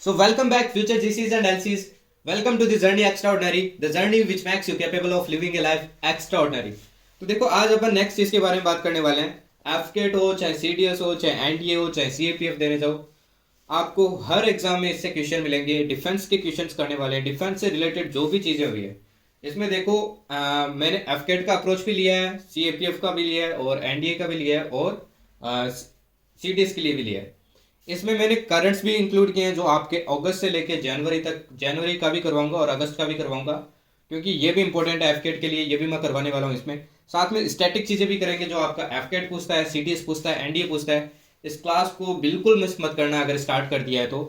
So welcome back future GCs and LCs. Welcome to the journey extraordinary, the journey which makes you capable of living a life extraordinary. तो देखो आज अपन next चीज के बारे में बात करने वाले हैं। एफकेट हो चाहे सीडीएस हो चाहे एनडीए हो चाहे सीएपीएफ देने जाओ, आपको हर एग्जाम में इससे क्वेश्चन मिलेंगे। डिफेंस के क्वेश्चंस करने वाले हैं, डिफेंस से रिलेटेड जो भी चीजें हुई है इसमें देखो मैंने एफकेट का अप्रोच भी लिया है, सीएपीएफ का भी लिया है और एनडीए का भी लिया है और सीडीएस के लिए भी लिया है। इसमें मैंने करंट्स भी इंक्लूड किए हैं जो आपके अगस्त से लेके जनवरी तक, जनवरी का भी करवाऊंगा और अगस्त का भी करवाऊंगा क्योंकि ये भी इंपॉर्टेंट है एफकेट के लिए, ये भी मैं करवाने वाला हूँ इसमें। साथ में स्टैटिक चीज़ें भी करेंगे जो आपका एफकेट पूछता है, सीडीएस पूछता है, एनडीए पूछता है। इस क्लास को बिल्कुल मिस मत करना अगर स्टार्ट कर दिया है तो,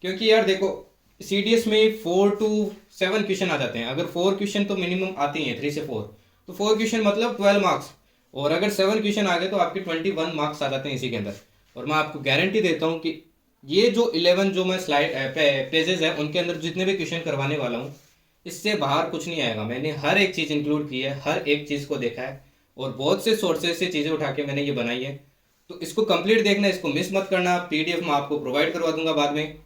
क्योंकि यार देखो सीडीएस में 4 to 7 क्वेश्चन आ जाते हैं। अगर 4 क्वेश्चन तो मिनिमम आते ही हैं, 3 से 4, तो 4 क्वेश्चन मतलब 12 मार्क्स, और अगर 7 क्वेश्चन आ गए तो आपके 21 मार्क्स आ जाते हैं इसी के अंदर। और मैं आपको गारंटी देता हूँ कि ये जो 11 जो मैं स्लाइड पेजेस है उनके अंदर जितने भी क्वेश्चन करवाने वाला हूँ इससे बाहर कुछ नहीं आएगा। मैंने हर एक चीज़ इंक्लूड की है, हर एक चीज़ को देखा है और बहुत से सोर्सेज से चीज़ें उठा के मैंने ये बनाई है। तो इसको कंप्लीट देखना, इसको मिस मत करना। पीडीएफ मैं आपको प्रोवाइड करवा दूंगा बाद में,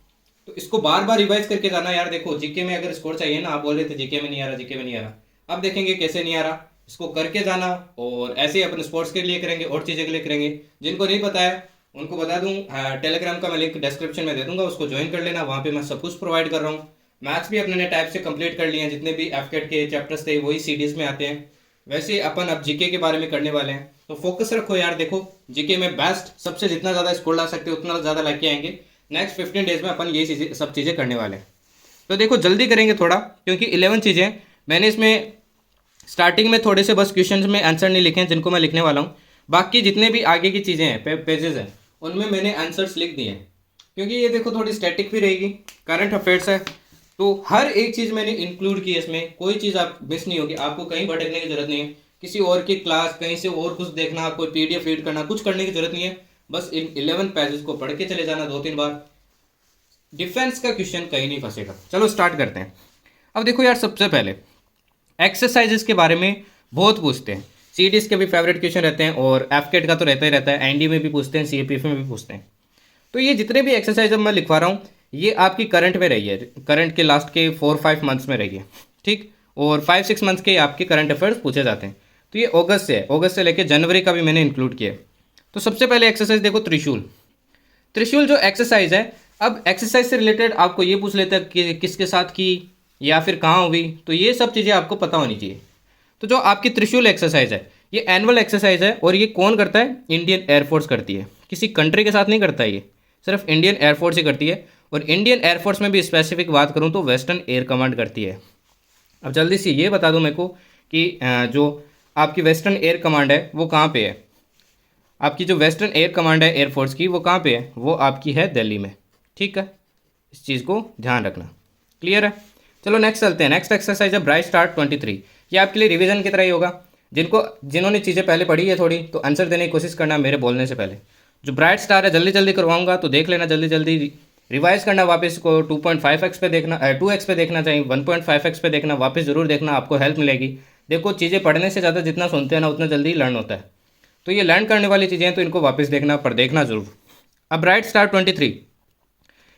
तो इसको बार बार रिवाइज करके जाना। यार देखो जीके में अगर स्कोर चाहिए ना, आप बोल रहे थे जीके में नहीं आ रहा, जीके में नहीं आ रहा, अब देखेंगे कैसे नहीं आ रहा। इसको करके जाना और ऐसे ही अपने स्पोर्ट्स के लिए करेंगे और चीज़ें के लिए करेंगे। जिनको नहीं पता है उनको बता दूं, टेलीग्राम का मैं लिंक डिस्क्रिप्शन में दे दूंगा, उसको ज्वाइन कर लेना। वहाँ पे मैं सब कुछ प्रोवाइड कर रहा हूँ। मैथ्स भी अपने ने टाइप से कंप्लीट कर लिए हैं, जितने भी एफकेट के चैप्टर्स थे वही सीडीएस में आते हैं। वैसे अपन अब जीके के बारे में करने वाले हैं, तो फोकस रखो यार। देखो जीके में बेस्ट सबसे जितना ज़्यादा स्कोर ला सकते उतना ज़्यादा ला के आएंगे। नेक्स्ट 15 डेज में अपन ये चीज़ें सब चीज़ें करने वाले हैं। तो देखो जल्दी करेंगे थोड़ा, क्योंकि 11 चीज़ें मैंने इसमें स्टार्टिंग में थोड़े से बस क्वेश्चन में आंसर नहीं लिखे हैं जिनको मैं लिखने वाला हूँ। बाकी जितने भी आगे की चीज़ें हैं, पेजेस हैं, उनमें मैंने आंसर्स लिख दिए हैं, क्योंकि ये देखो थोड़ी स्टैटिक भी रहेगी, करंट अफेयर्स है, तो हर एक चीज़ मैंने इंक्लूड की है इसमें। कोई चीज़ आप मिस नहीं होगी, आपको कहीं भटकने की जरूरत नहीं है, किसी और की क्लास कहीं से और कुछ देखना, कोई पीडीएफ रीड करना, कुछ करने की जरूरत नहीं है। बस इन 11 पेजेस को पढ़ के चले जाना 2-3 बार। डिफेंस का क्वेश्चन कहीं नहीं फंसेगा। चलो स्टार्ट करते हैं। अब देखो यार, सबसे पहले एक्सरसाइजेस के बारे में बहुत पूछते हैं। सीडीएस के भी फेवरेट क्वेश्चन रहते हैं और एफकेट का तो रहता ही रहता है, एनडी में भी पूछते हैं, सीएपीएफ में भी पूछते हैं। तो ये जितने भी एक्सरसाइज मैं लिखवा रहा हूँ ये आपकी करंट में रही है, करंट के लास्ट के 4-5 मंथ्स में रही है, ठीक। और 5-6 मंथ्स के आपके करंट अफेयर्स पूछे जाते हैं। तो ये अगस्त से है, अगस्त से लेकर जनवरी का भी मैंने इंक्लूड किया है। तो सबसे पहले एक्सरसाइज देखो, त्रिशूल। त्रिशूल जो एक्सरसाइज है, अब एक्सरसाइज से रिलेटेड आपको ये पूछ लेता है कि किसके साथ की या फिर कहाँ हुई, तो ये सब चीज़ें आपको पता होनी चाहिए। तो जो आपकी त्रिशूल एक्सरसाइज है ये एनुअल एक्सरसाइज है, और ये कौन करता है? इंडियन एयरफोर्स करती है, किसी कंट्री के साथ नहीं करता, ये सिर्फ इंडियन एयरफोर्स ही करती है। और इंडियन एयरफोर्स में भी स्पेसिफिक बात करूँ तो वेस्टर्न एयर कमांड करती है। अब जल्दी से ये बता दो मेरे को कि जो आपकी वेस्टर्न एयर कमांड है वो कहाँ पे है? आपकी जो वेस्टर्न एयर कमांड है एयरफोर्स की वो कहाँ पे है? वो आपकी है दिल्ली में, ठीक है। इस चीज़ को ध्यान रखना, क्लियर है। चलो नेक्स्ट चलते हैं। नेक्स्ट एक्सरसाइज है ब्राइट स्टार 23। ये आपके लिए रिवीजन की तरह ही होगा। जिन्होंने चीज़ें पहले पढ़ी है थोड़ी, तो आंसर देने की कोशिश करना मेरे बोलने से पहले। जो ब्राइट स्टार है जल्दी जल्दी करवाऊंगा, तो देख लेना, जल्दी जल्दी रिवाइज करना वापस को। 2.5x पे देखना, 2x पे देखना चाहिए, 1.5x पे देखना, वापस ज़रूर देखना, आपको हेल्प मिलेगी। देखो चीज़ें पढ़ने से ज़्यादा जितना सुनते हैं ना उतना जल्दी लर्न होता है। तो ये लर्न करने वाली चीज़ें हैं, तो इनको वापस देखना, पर देखना ज़रूर। अब ब्राइट स्टार 23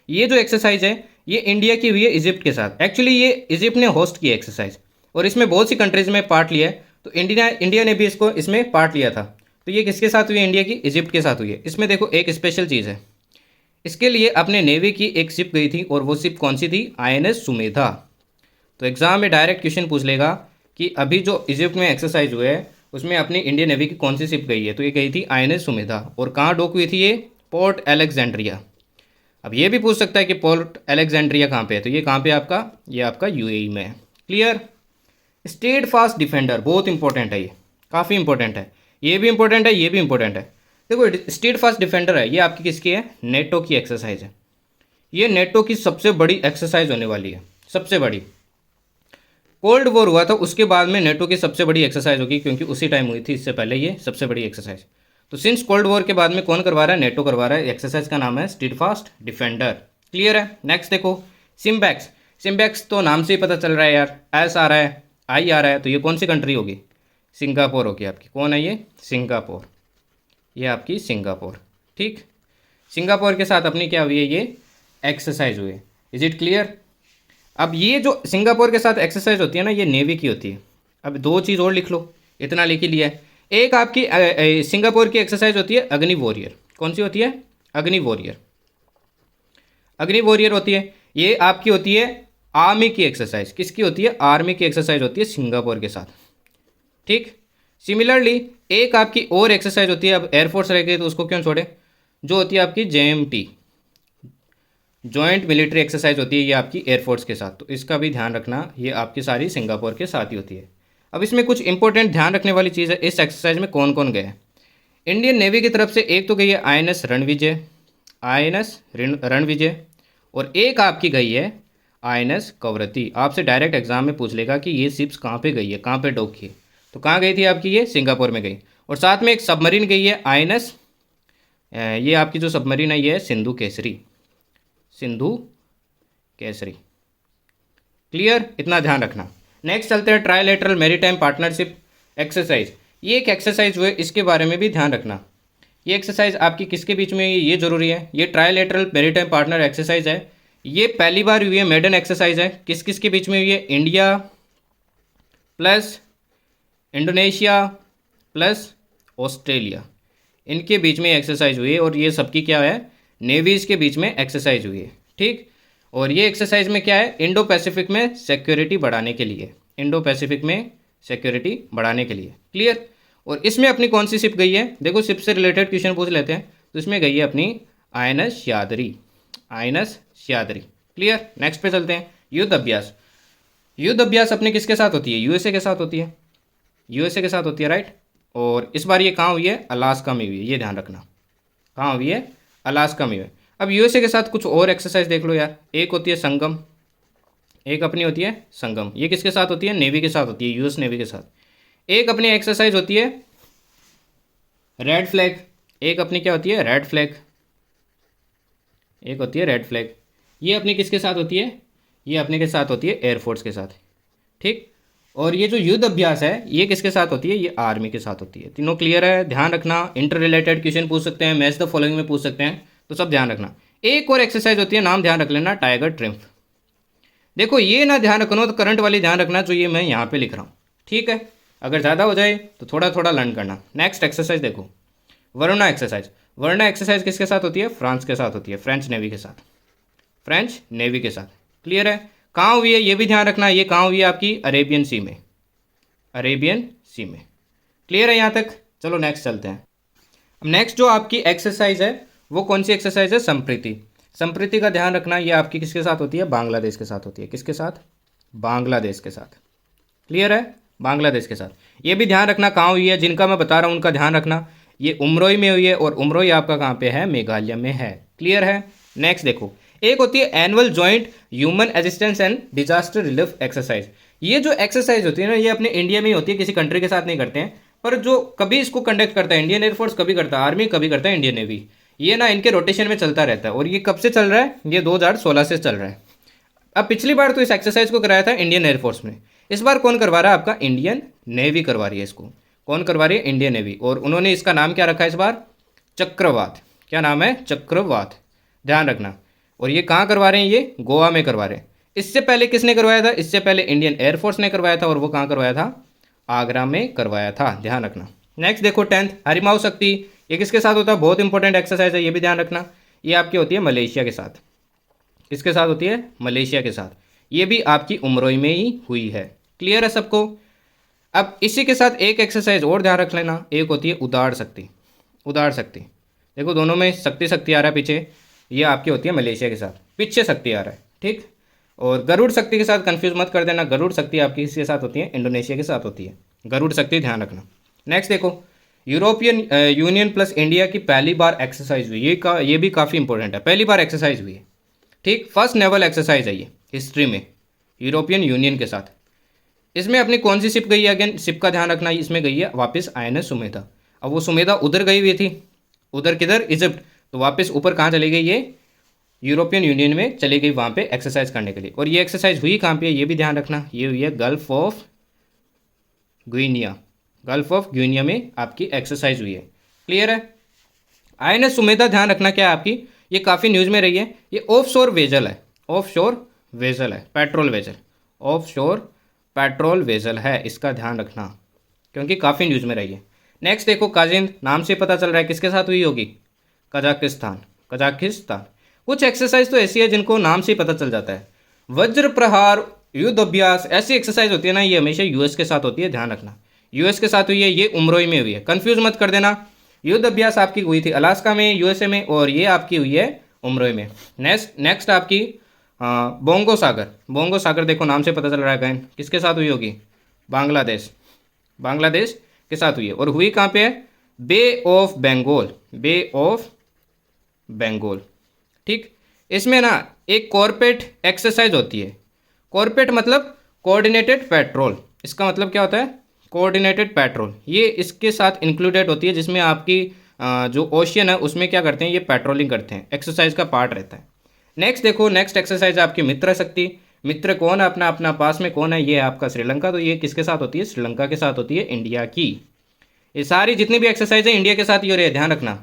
ये जो एक्सरसाइज है ये इंडिया की हुई है इजिप्ट के साथ। एक्चुअली ये इजिप्ट ने होस्ट की एक्सरसाइज और इसमें बहुत सी कंट्रीज़ में पार्ट लिया है। तो इंडिया ने भी इसमें पार्ट लिया था। तो ये किसके साथ हुई है? इंडिया की इजिप्ट के साथ हुई है। इसमें देखो एक स्पेशल चीज़ है, इसके लिए अपने नेवी की एक शिप गई थी, और वो शिप कौन सी थी? आईएनएस सुमेधा। तो एग्जाम में डायरेक्ट क्वेश्चन पूछ लेगा कि अभी जो इजिप्ट में एक्सरसाइज हुए है उसमें अपनी इंडियन नेवी की कौन सी शिप गई है? तो ये गई थी आईएनएस सुमेधा। और कहाँ डॉक हुई थी? ये पोर्ट अलेक्जेंड्रिया। अब ये भी पूछ सकता है कि पोर्ट अलेक्जेंड्रिया कहाँ पे है? तो ये कहाँ पे आपका? ये आपका यूएई में है, क्लियर। स्टेड फास्ट डिफेंडर बहुत इंपॉर्टेंट है, ये काफ़ी इंपॉर्टेंट है, ये भी इंपॉर्टेंट है, ये भी इंपॉर्टेंट है। देखो स्टेड फास्ट डिफेंडर है, ये आपकी किसकी है? नेटो की एक्सरसाइज है। ये नेटो की सबसे बड़ी एक्सरसाइज होने वाली है, सबसे बड़ी। कोल्ड वॉर हुआ था उसके बाद में नेटो की सबसे बड़ी एक्सरसाइज होगी, क्योंकि उसी टाइम हुई थी, इससे पहले ये सबसे बड़ी एक्सरसाइज। तो सिंस कोल्ड वॉर के बाद में कौन करवा रहा है? नेटो करवा रहा है। एक्सरसाइज का नाम है स्टेड फास्ट डिफेंडर, क्लियर है। नेक्स्ट देखो सिम्बैक्स। सिम्बैक्स तो नाम से ही पता चल रहा है यार, एस आ रहा है, आई आ रहा है, तो ये कौन सी कंट्री होगी? सिंगापुर होगी आपकी। कौन है ये? सिंगापुर। ये आपकी सिंगापुर, ठीक। सिंगापुर के साथ अपनी क्या हुई है? ये एक्सरसाइज हुई है। Is it clear? अब ये जो सिंगापुर के साथ एक्सरसाइज होती है ना, ये नेवी की होती है। अब दो चीज़ और लिख लो, इतना लिख ही लिया है। एक आपकी सिंगापुर की एक्सरसाइज होती है अग्नि वॉरियर। कौन सी होती है? अग्नि वॉरियर। अग्नि वॉरियर होती है, ये आपकी होती है आर्मी की एक्सरसाइज। किसकी होती है? आर्मी की एक्सरसाइज होती है सिंगापुर के साथ। ठीक। सिमिलरली एक आपकी और एक्सरसाइज होती है, अब एयरफोर्स रह गई तो उसको क्यों छोड़े, जो होती है आपकी JMT, जॉइंट मिलिट्री एक्सरसाइज होती है, ये आपकी एयरफोर्स के साथ। तो इसका भी ध्यान रखना, ये आपकी सारी सिंगापुर के साथ ही होती है। अब इसमें कुछ इंपॉर्टेंट ध्यान रखने वाली चीज़ है, इस एक्सरसाइज में कौन कौन गए हैं। इंडियन नेवी की तरफ से एक तो गई है INS रणविजय, INS रणविजय, और एक आपकी गई है INS कवरत्ती। आपसे डायरेक्ट एग्जाम में पूछ लेगा कि ये शिप्स कहाँ पे गई है, कहाँ पे डॉक की है। तो कहाँ गई थी आपकी? ये सिंगापुर में गई। और साथ में एक सबमरीन गई है INS, ये आपकी जो सबमरीन है ये है सिंधु केसरी, सिंधु केसरी। क्लियर? इतना ध्यान रखना। नेक्स्ट चलते हैं ट्राइलेटरल मैरीटाइम पार्टनरशिप एक्सरसाइज। ये एक एक्सरसाइज हुए, इसके बारे में भी ध्यान रखना। ये एक्सरसाइज आपकी किसके बीच में, ये ज़रूरी है। ये ट्राइलेटरल मैरीटाइम पार्टनर एक्सरसाइज है, ये पहली बार हुई है, मेडन एक्सरसाइज है। किस किस के बीच में हुई है? India plus Indonesia plus Australia, इनके बीच में एक्सरसाइज हुई है। और ये सबकी क्या है? नेवीज़ के बीच में एक्सरसाइज हुई है। ठीक। और ये एक्सरसाइज में क्या है? इंडो पैसिफिक में सिक्योरिटी बढ़ाने के लिए, इंडो पैसिफिक में सिक्योरिटी बढ़ाने के लिए। क्लियर? और इसमें अपनी कौन सी शिप गई है? देखो शिप से रिलेटेड क्वेश्चन पूछ लेते हैं, तो इसमें गई है अपनी INS श्यादरी, INS श्यादरी। क्लियर? नेक्स्ट पे चलते हैं। युद्ध अभ्यास। युद्ध अभ्यास अपने किसके साथ होती है? USA के साथ होती है, USA के साथ होती है, राइट। और इस बार ये कहाँ हुई है? अलास्का में हुई है, ये ध्यान रखना। कहाँ हुई है? अलास्का में हुई है। अब USA के साथ कुछ और एक्सरसाइज देख लो यार। एक होती है संगम, एक अपनी होती है संगम। ये किसके साथ होती है? नेवी के साथ होती है, US नेवी के साथ। एक अपनी एक्सरसाइज होती है रेड फ्लैग, एक अपनी क्या होती है? रेड फ्लैग, एक होती है रेड फ्लैग। ये अपनी किसके साथ होती है? ये अपने के साथ होती है एयरफोर्स के साथ। ठीक। और ये जो युद्ध अभ्यास है ये किसके साथ होती है? ये आर्मी के साथ होती है। तीनों क्लियर है? ध्यान रखना। इंटर रिलेटेड क्वेश्चन पूछ सकते हैं, मैच द फॉलोइंग में पूछ सकते हैं, तो सब ध्यान रखना। एक और एक्सरसाइज होती है, नाम ध्यान रख लेना, टाइगर ट्रिम्फ। देखो ये ना ध्यान रखना तो करंट वाली ध्यान रखना, जो ये मैं यहाँ पे लिख रहा हूँ। ठीक है? अगर ज़्यादा हो जाए तो थोड़ा थोड़ा लर्न करना। नेक्स्ट एक्सरसाइज देखो, वरुणा एक्सरसाइज। वरुणा एक्सरसाइज किसके साथ होती है? फ्रांस के साथ होती है, फ्रेंच नेवी के साथ, फ्रेंच नेवी के साथ। क्लियर है? कहाँ हुई है ये भी ध्यान रखना। ये कहाँ हुई है? आपकी अरेबियन सी में, अरेबियन सी में। क्लियर है यहाँ तक? चलो नेक्स्ट चलते हैं। अब नेक्स्ट जो आपकी एक्सरसाइज है वो कौन सी एक्सरसाइज है? संप्रीति। संप्रीति का ध्यान रखना, ये आपकी किसके साथ होती है? बांग्लादेश के साथ होती है। किसके साथ? बांग्लादेश के साथ। क्लियर है? बांग्लादेश के साथ। ये भी ध्यान रखना कहाँ हुई है, जिनका मैं बता रहा हूँ उनका ध्यान रखना। ये उमरोई में हुई है, और उमरोई आपका कहाँ पे है? मेघालय में है। क्लियर है? नेक्स्ट देखो, एक होती है annual joint human assistance and disaster relief exercise. ये जो एक्सरसाइज होती है ना, ये अपने इंडिया में ही होती है, किसी कंट्री के साथ नहीं करते हैं। पर जो कभी इसको कंडक्ट करता है इंडियन एयरफोर्स, कभी करता है आर्मी, कभी करता है इंडियन नेवी। ये ना इनके रोटेशन में चलता रहता है। और ये कब से चल रहा है? ये 2016 से चल रहा है। अब पिछली बार तो इस एक्सरसाइज को कराया था इंडियन एयरफोर्स ने, इस बार कौन करवा रहा है? आपका इंडियन नेवी करवा रही है इसको। कौन करवा रही है? Indian navy. और उन्होंने इसका नाम क्या रखा है इस बार? चक्रवात। क्या नाम है? चक्रवात। ध्यान रखना। और ये कहाँ करवा रहे हैं? ये गोवा में करवा रहे हैं। इससे पहले किसने करवाया था? इससे पहले इंडियन एयरफोर्स ने करवाया था, और वो कहाँ करवाया था? आगरा में करवाया था। ध्यान रखना। नेक्स्ट देखो 10th हरिमाऊ शक्ति। ये किसके साथ होता है? बहुत इंपॉर्टेंट एक्सरसाइज है, ये भी ध्यान रखना। ये आपकी होती है मलेशिया के साथ। किसके साथ होती है? मलेशिया के साथ। ये भी आपकी उमरोई में ही हुई है। क्लियर है सबको? अब इसी के साथ एक एक्सरसाइज और ध्यान रख लेना, एक होती है उदार शक्ति। उदार शक्ति देखो, दोनों में शक्ति शक्ति आ रहा है पीछे, ये आपकी होती है मलेशिया के साथ, पीछे शक्ति आ रहा है। ठीक। और गरुड़ शक्ति के साथ कंफ्यूज मत कर देना, गरुड़ शक्ति आपकी किसके साथ होती है? इंडोनेशिया के साथ होती है गरुड़ शक्ति, ध्यान रखना। नेक्स्ट देखो, यूरोपियन यूनियन प्लस इंडिया की पहली बार एक्सरसाइज हुई। ये भी काफ़ी इंपॉर्टेंट है, पहली बार एक्सरसाइज हुई है। ठीक। फर्स्ट नेवल एक्सरसाइज है ये हिस्ट्री में, यूरोपियन यूनियन के साथ। इसमें अपनी कौन सी शिप गई है? अगेन शिप का ध्यान रखना, इसमें गई है वापस INS सुमेधा। अब वो सुमेधा उधर गई हुई थी, उधर किधर? इजिप्ट। तो वापस ऊपर कहाँ चली गई? ये यूरोपियन यूनियन में चली गई, वहाँ पे एक्सरसाइज करने के लिए। और ये एक्सरसाइज हुई कहाँ पे? ये भी ध्यान रखना, ये हुई है गल्फ ऑफ ग्विनिया। गल्फ ऑफ ग्विनिया में आपकी एक्सरसाइज हुई है। क्लियर है? INS सुमेधा ध्यान रखना क्या है आपकी, ये काफ़ी न्यूज़ में रही है। ये ऑफ शोर वेजल है, ऑफ शोर वेजल है, पेट्रोल वेजल, ऑफ शोर पेट्रोल वेजल है, इसका ध्यान रखना क्योंकि काफ़ी न्यूज़ में रही है। नेक्स्ट देखो, काजिंद नाम से पता चल रहा है किसके साथ हुई होगी, कजाकिस्तान, कजाकिस्तान। कुछ एक्सरसाइज तो ऐसी है जिनको नाम से ही पता चल जाता है। वज्र प्रहार, युद्ध अभ्यास, ऐसी एक्सरसाइज होती है ना, ये हमेशा यूएस के साथ होती है, ध्यान रखना। यूएस के साथ हुई है, ये उमरोई में हुई है, कंफ्यूज मत कर देना। युद्ध अभ्यास आपकी हुई थी अलास्का में, यूएसए में, और ये आपकी हुई है उमरोई में। नेक्स्ट आपकी बोंगो सागर, बोंगो सागर देखो नाम से पता चल रहा है कहीं किसके साथ हुई होगी, बांग्लादेश, बांग्लादेश के साथ हुई है। और हुई कहाँ पे है, bay of Bengal, bay of Bengal. ठीक, इसमें ना एक कॉर्पोरेट एक्सरसाइज होती है। कॉर्पोरेट मतलब कोऑर्डिनेटेड पेट्रोल, इसका मतलब क्या होता है, कोऑर्डिनेटेड पेट्रोल। ये इसके साथ इंक्लूडेड होती है, जिसमें आपकी जो ओशियन है उसमें क्या करते हैं, ये पेट्रोलिंग करते हैं, एक्सरसाइज का पार्ट रहता है। नेक्स्ट देखो, नेक्स्ट एक्सरसाइज आपकी मित्र शक्ति। मित्र कौन है अपना अपना पास में कौन है, ये है आपका श्रीलंका। तो ये किसके साथ होती है, श्रीलंका के साथ होती है, इंडिया की। ये सारी जितनी भी एक्सरसाइज है इंडिया के साथ ही हो रही है, ध्यान रखना।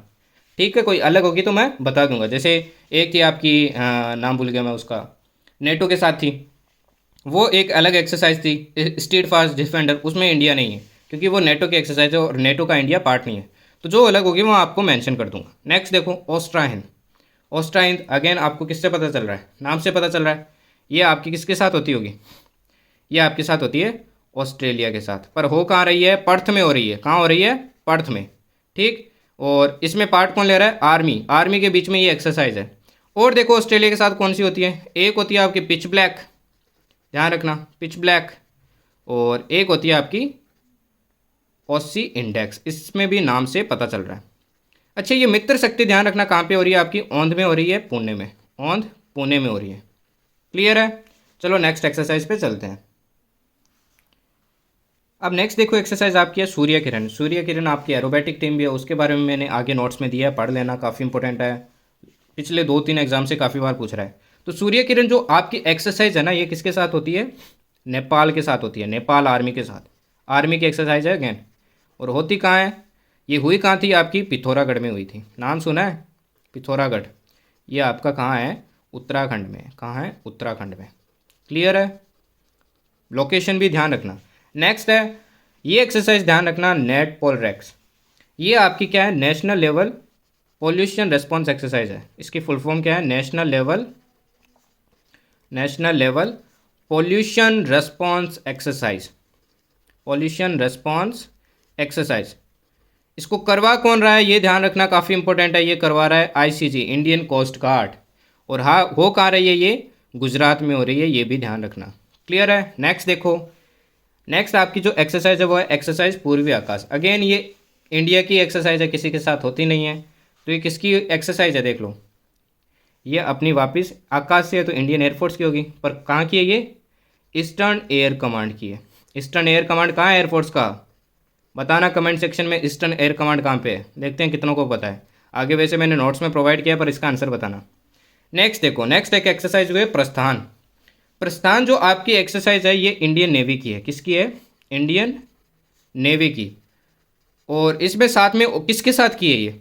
ठीक है, कोई अलग होगी तो मैं बता दूंगा। जैसे एक थी आपकी नाम भूल गया मैं उसका, नेटो के साथ थी, वो एक अलग एक्सरसाइज थी, स्ट्रीट फास्ट डिफेंडर, उसमें इंडिया नहीं है क्योंकि वो नेटो की एक्सरसाइज है और नेटो का इंडिया पार्ट नहीं है। तो जो अलग होगी वो आपको मेंशन कर दूंगा। नेक्स्ट देखो, ऑस्ट्रा हिंद अगेन आपको किससे पता चल रहा है, नाम से पता चल रहा है। ये आपकी किसके साथ होती होगी, ये आपके साथ होती है ऑस्ट्रेलिया के साथ। पर हो कहाँ रही है, पर्थ में हो रही है। कहाँ हो रही है, पर्थ में। ठीक, और इसमें पार्ट कौन ले रहा है, आर्मी, आर्मी के बीच में ये एक्सरसाइज है। और देखो ऑस्ट्रेलिया के साथ कौन सी होती है, एक होती है आपकी पिच ब्लैक, ध्यान रखना, पिच ब्लैक, और एक होती है आपकी ऑसी इंडेक्स, इसमें भी नाम से पता चल रहा है। अच्छा, ये मित्र शक्ति ध्यान रखना कहाँ पे हो रही है आपकी, औंध में हो रही है, पुणे में, औंध पुणे में हो रही है। क्लियर है, चलो नेक्स्ट एक्सरसाइज पे चलते हैं। अब नेक्स्ट देखो एक्सरसाइज आपकी है सूर्य किरण। सूर्य किरण आपकी एरोबेटिक टीम भी है, उसके बारे में मैंने आगे नोट्स में दिया है, पढ़ लेना, काफ़ी इंपॉर्टेंट है, पिछले 2-3 एग्जाम से काफ़ी बार पूछ रहा है। तो सूर्य किरण जो आपकी एक्सरसाइज है ना, ये किसके साथ होती है, नेपाल के साथ होती है, नेपाल आर्मी के साथ, आर्मी की एक्सरसाइज है अगेन। और होती कहाँ है, ये हुई कहाँ थी आपकी, पिथौरागढ़ में हुई थी। नाम सुना है, पिथौरागढ़, ये आपका कहाँ है, उत्तराखंड में। कहाँ है, उत्तराखंड में। क्लियर है, लोकेशन भी ध्यान रखना। नेक्स्ट है ये एक्सरसाइज ध्यान रखना, नेट पोल रेक्स। ये आपकी क्या है, national level pollution response exercise है। इसकी फुल फॉर्म क्या है, national level pollution response exercise, pollution response exercise. इसको करवा कौन रहा है, ये ध्यान रखना, काफ़ी इंपॉर्टेंट है। ये करवा रहा है आईसीजी, इंडियन कोस्ट गार्ड। और हाँ, हो कहाँ रही है, ये गुजरात में हो रही है, ये भी ध्यान रखना। क्लियर है, नेक्स्ट देखो, नेक्स्ट आपकी जो एक्सरसाइज है वो है एक्सरसाइज पूर्वी आकाश। अगेन ये इंडिया की एक्सरसाइज है, किसी के साथ होती नहीं है। तो ये किसकी एक्सरसाइज है, देख लो, ये अपनी वापस आकाश से है तो इंडियन एयरफोर्स की होगी, पर कहाँ की है, ये ईस्टर्न एयर कमांड की है। ईस्टर्न एयर कमांड कहाँ है एयरफोर्स का, बताना कमेंट सेक्शन में, ईस्टर्न एयर कमांड कहाँ पे है, देखते हैं कितनों को पता है। आगे वैसे मैंने नोट्स में प्रोवाइड किया, पर इसका आंसर बताना। नेक्स्ट देखो, नेक्स्ट एक एक्सरसाइज हुई है प्रस्थान। प्रस्थान जो आपकी एक्सरसाइज है ये इंडियन नेवी की है। किसकी है, इंडियन नेवी की। और इसमें साथ में किसके साथ की है, ये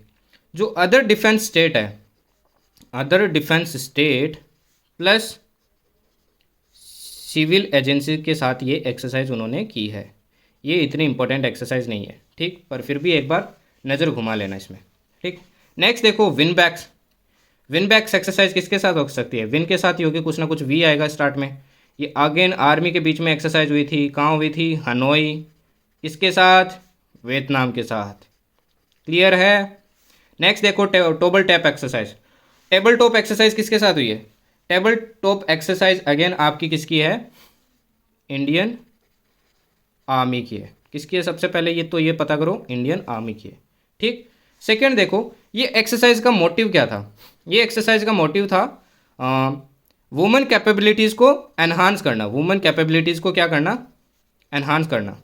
जो अदर डिफेंस स्टेट है, other defence state plus civil agency के साथ ये एक्सरसाइज उन्होंने की है। ये इतनी इंपॉर्टेंट एक्सरसाइज नहीं है, ठीक, पर फिर भी एक बार नज़र घुमा लेना इसमें। ठीक, नेक्स्ट देखो VINBAX. VINBAX exercise किसके साथ हो सकती है, विन के साथ ही होगी, कुछ ना कुछ वी आएगा स्टार्ट में। ये अगेन आर्मी के बीच में एक्सरसाइज हुई थी, कहाँ हुई थी, हनोई। किसके साथ, वियतनाम के साथ। क्लियर है, नेक्स्ट देखो table top exercise. Table top exercise किसके साथ हुई है, टेबल टॉप एक्सरसाइज अगेन आपकी किसकी है, इंडियन आर्मी की है। किसकी है, सबसे पहले ये तो ये पता करो, इंडियन आर्मी की है। ठीक, सेकंड देखो ये एक्सरसाइज का मोटिव क्या था, ये एक्सरसाइज का मोटिव था वुमेन कैपेबिलिटीज़ को एनहांस करना। वुमेन कैपेबिलिटीज़ को क्या करना, एनहांस करना,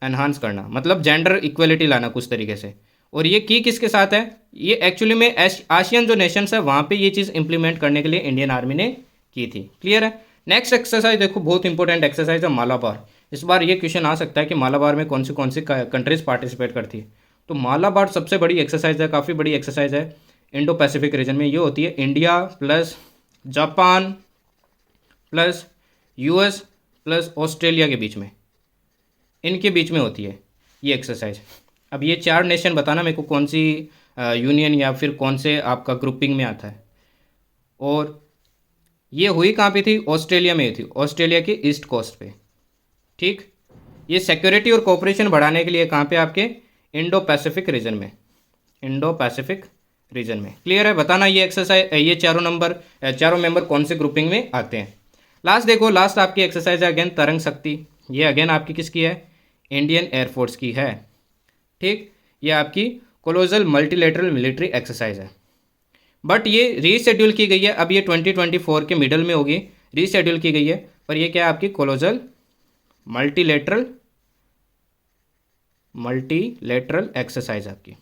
एनहांस करना मतलब जेंडर इक्वलिटी लाना कुछ तरीके से। और ये की किसके साथ है, ये एक्चुअली में आसियान जो नेशंस है वहाँ पे ये चीज़ इंप्लीमेंट करने के लिए इंडियन आर्मी ने की थी। क्लियर है, नेक्स्ट एक्सरसाइज देखो, बहुत इंपॉर्टेंट एक्सरसाइज है मालाबार। इस बार ये क्वेश्चन आ सकता है कि मालाबार में कौन सी कंट्रीज पार्टिसिपेट करती है। तो मालाबार सबसे बड़ी एक्सरसाइज है, काफ़ी बड़ी एक्सरसाइज है। इंडो पैसिफिक रीजन में ये होती है India plus Japan plus US plus Australia के बीच में, इनके बीच में होती है ये एक्सरसाइज। अब ये 4 नेशन बताना मेरे को कौन सी यूनियन या फिर कौन से आपका ग्रुपिंग में आता है। और ये हुई कहाँ पे थी? ऑस्ट्रेलिया में थी, ऑस्ट्रेलिया के ईस्ट कोस्ट पे। ठीक, ये सिक्योरिटी और कोऑपरेशन बढ़ाने के लिए कहाँ पे? आपके इंडो पैसिफिक रीजन में, इंडो पैसिफिक रीजन में। क्लियर है? बताना ये एक्सरसाइज, ये चारों मेंबर कौन से ग्रुपिंग में आते हैं। लास्ट देखो, लास्ट आपकी एक्सरसाइज है अगेन तरंग शक्ति। ये अगेन आपकी किसकी है? इंडियन एयरफोर्स की है। ठीक, ये आपकी कोलोजल मल्टीलेटरल मिलिट्री एक्सरसाइज है, बट ये रीशेड्यूल की गई है। अब ये 2024 के मिडल में होगी, रीशेड्यूल की गई है। पर ये क्या है? आपकी कोलोजल मल्टीलेटरल एक्सरसाइज, आपकी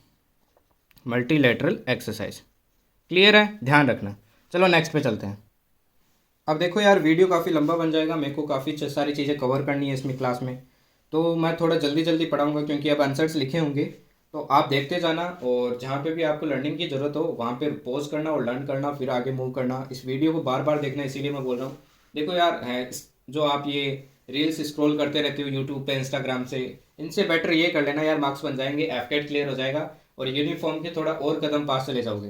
मल्टीलेटरल एक्सरसाइज। क्लियर है? ध्यान रखना। चलो नेक्स्ट पे चलते हैं। अब देखो यार, वीडियो काफ़ी लंबा बन जाएगा, मेरे को काफ़ी सारी चीज़ें कवर करनी है इसमें क्लास में, तो मैं थोड़ा जल्दी जल्दी पढ़ाऊँगा क्योंकि अब आंसर्स लिखे होंगे। तो आप देखते जाना, और जहाँ पे भी आपको लर्निंग की ज़रूरत हो वहाँ पे पॉज करना और लर्न करना, फिर आगे मूव करना। इस वीडियो को बार बार देखना, इसीलिए मैं बोल रहा हूँ। देखो यार, है जो आप ये रील्स स्क्रॉल करते रहते हो यूट्यूब पे, इंस्टाग्राम से, इनसे बेटर ये कर लेना यार, मार्क्स बन जाएंगे, एफकेट क्लियर हो जाएगा और यूनिफॉर्म के थोड़ा और कदम पास चले जाओगे।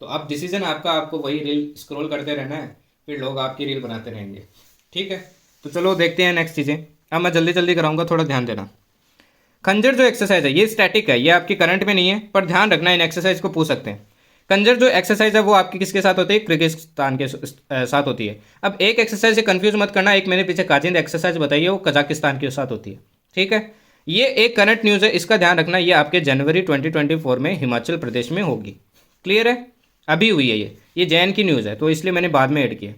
तो अब डिसीजन आपका, आपको वही रील स्क्रॉल करते रहना है, फिर लोग आपकी रील बनाते रहेंगे। ठीक है, तो चलो देखते हैं नेक्स्ट चीज़ें। अब मैं जल्दी जल्दी कराऊंगा, थोड़ा ध्यान देना। खंजर जो एक्सरसाइज है ये स्टैटिक है, ये आपकी करंट में नहीं है, पर ध्यान रखना इन एक्सरसाइज को पूछ सकते हैं। खंजर जो एक्सरसाइज है वो आपकी किसके साथ होती है? किर्गिस्तान के साथ होती है। अब एक एक्सरसाइज से कंफ्यूज मत करना, एक मैंने पीछे काजिंद एक्सरसाइज बताई है वो कजाकिस्तान के साथ होती है। ठीक है, ये एक करंट न्यूज़ है, इसका ध्यान रखना। ये आपके जनवरी 2024 में हिमाचल प्रदेश में होगी। क्लियर है? अभी हुई है ये जैन की न्यूज़ है, तो इसलिए मैंने बाद में ऐड किया।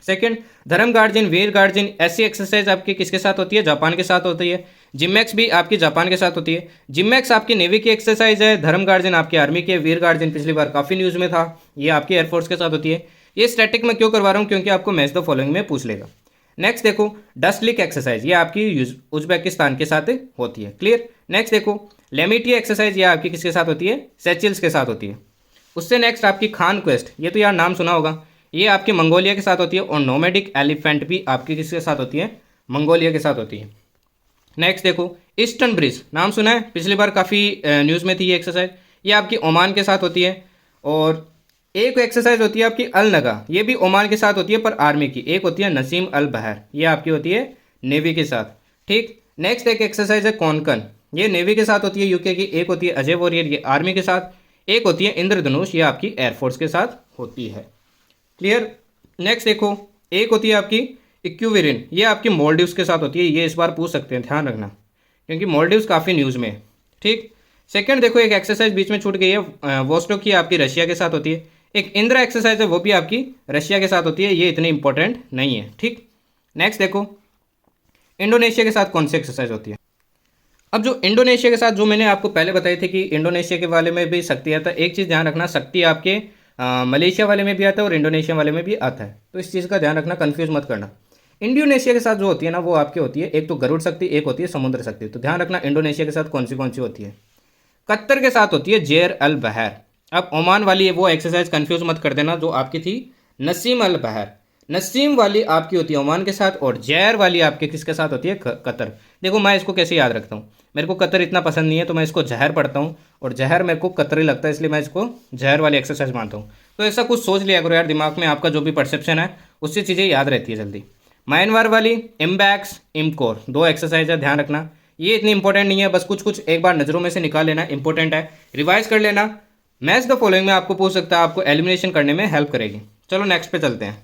सेकंड, धर्म गार्जियन, वीर गार्जियन, ऐसी एक्सरसाइज आपकी किसके साथ होती है? जापान के साथ होती है। जिमैक्स भी आपकी जापान के साथ होती है। जिमैक्स आपकी नेवी की एक्सरसाइज है, धर्म गार्जियन आपकी आर्मी की है, वीर गार्जियन पिछली बार काफ़ी न्यूज़ में था, ये आपकी एयरफोर्स के साथ होती है। ये स्टैटिक में क्यों करवा रहा हूँ? क्योंकि आपको मैच द फॉलोइंग में पूछ लेगा। नेक्स्ट देखो, डस्टलिक एक्सरसाइज, ये आपकी उज्बेकिस्तान के साथ होती है। क्लियर? नेक्स्ट देखो, लेमिटिया एक्सरसाइज, ये आपकी किसके साथ होती है? सेचिल्स के साथ होती है। उससे नेक्स्ट आपकी खान क्वेस्ट, ये तो यार नाम सुना होगा, ये आपकी मंगोलिया के साथ होती है। और नोमैडिक एलिफेंट भी आपकी किसके साथ होती है? मंगोलिया के साथ होती है। नेक्स्ट देखो, ईस्टर्न ब्रिज, नाम सुना है, पिछली बार काफ़ी न्यूज़ में थी ये एक्सरसाइज, ये आपकी ओमान के साथ होती है। और एक एक्सरसाइज होती है आपकी अल नगा, ये भी ओमान के साथ होती है पर आर्मी की। एक होती है नसीम अल बहर, ये आपकी होती है नेवी के साथ। ठीक, नेक्स्ट एक एक्सरसाइज है कोंकण, ये नेवी के साथ होती है यूके की। एक होती है अजय वॉरियर, ये आर्मी के साथ। एक होती है इंद्रधनुष, ये आपकी एयरफोर्स के साथ होती है। क्लियर? नेक्स्ट देखो, एक होती है आपकी इक्विरिन, ये आपकी मोल्डिव्स के साथ होती है। ये इस बार पूछ सकते हैं, ध्यान रखना, क्योंकि मोल्डिव्स काफ़ी न्यूज़ में है। ठीक, सेकंड देखो, एक एक्सरसाइज बीच में छूट गई है, वोस्टोक की आपकी रशिया के साथ होती है। एक इंदिरा एक्सरसाइज है, वो भी आपकी रशिया के साथ होती है, ये इतनी इंपॉर्टेंट नहीं है। ठीक, नेक्स्ट देखो, इंडोनेशिया के साथ कौन सी एक्सरसाइज होती है? अब जो इंडोनेशिया के साथ जो मैंने आपको पहले बताई थी कि इंडोनेशिया के वाले में भी शक्ति आता है, एक चीज़ ध्यान रखना, शक्ति आपके मलेशिया वाले में भी आता है और इंडोनेशिया वाले में भी आता है, तो इस चीज़ का ध्यान रखना, कंफ्यूज मत करना। इंडोनेशिया के साथ जो होती है ना, वो आपकी होती है, एक तो गरुड़ शक्ति, एक होती है समुद्र शक्ति। तो ध्यान रखना इंडोनेशिया के साथ कौन सी होती है। कतर के साथ होती है जेर अल बहर। अब ओमान वाली वो एक्सरसाइज कंफ्यूज मत कर देना जो आपकी थी नसीम अल बहर। नसीम वाली आपकी होती है ओमान के साथ, और जैर वाली आपके किसके साथ होती है? कतर। देखो मैं इसको कैसे याद रखता हूँ, मेरे को कतर इतना पसंद नहीं है तो मैं इसको जहर पढ़ता हूँ, और जहर मेरे को कतरी लगता है, इसलिए मैं इसको जहर वाली एक्सरसाइज मानता हूँ। तो ऐसा कुछ सोच लिया करो यार दिमाग में, आपका जो भी परसेप्शन है उससे चीज़ें याद रहती है जल्दी। म्यांमार वाली इम्बैक्स इमकोर, दो एक्सरसाइज है, ध्यान रखना। ये इतनी इंपॉर्टेंट नहीं है, बस कुछ कुछ एक बार नज़रों में से निकाल लेना, इंपॉर्टेंट है, रिवाइज कर लेना। मैच द फॉलोइंग में आपको पूछ सकता है, आपको एलिमिनेशन करने में हेल्प करेगी। चलो नेक्स्ट पे चलते हैं।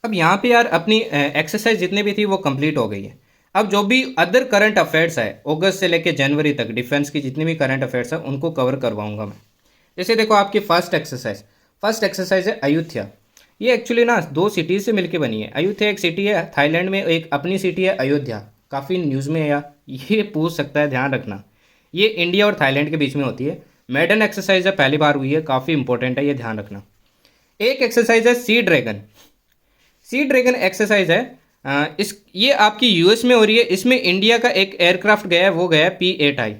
अब यहाँ पे यार अपनी एक्सरसाइज जितनी भी थी वो कंप्लीट हो गई है। अब जो भी अदर करंट अफेयर्स है अगस्त से लेकर जनवरी तक, डिफेंस की जितनी भी करंट अफेयर्स है उनको कवर करवाऊंगा मैं। जैसे देखो आपकी फर्स्ट एक्सरसाइज है अयोध्या। ये एक्चुअली ना दो सिटीज़ से मिलके बनी है। अयोध्या एक सिटी है थाईलैंड में, एक अपनी सिटी है अयोध्या, काफ़ी न्यूज़ में है यार, ये पूछ सकता है, ध्यान रखना। ये इंडिया और थाईलैंड के बीच में होती है। मेडन एक्सरसाइज है, पहली बार हुई है, काफ़ी इंपॉर्टेंट है, ये ध्यान रखना। एक एक्सरसाइज है सी ड्रैगन एक्सरसाइज है, ये आपकी यूएस में हो रही है। इसमें इंडिया का एक एयरक्राफ्ट गया है, वो गया है P-8I,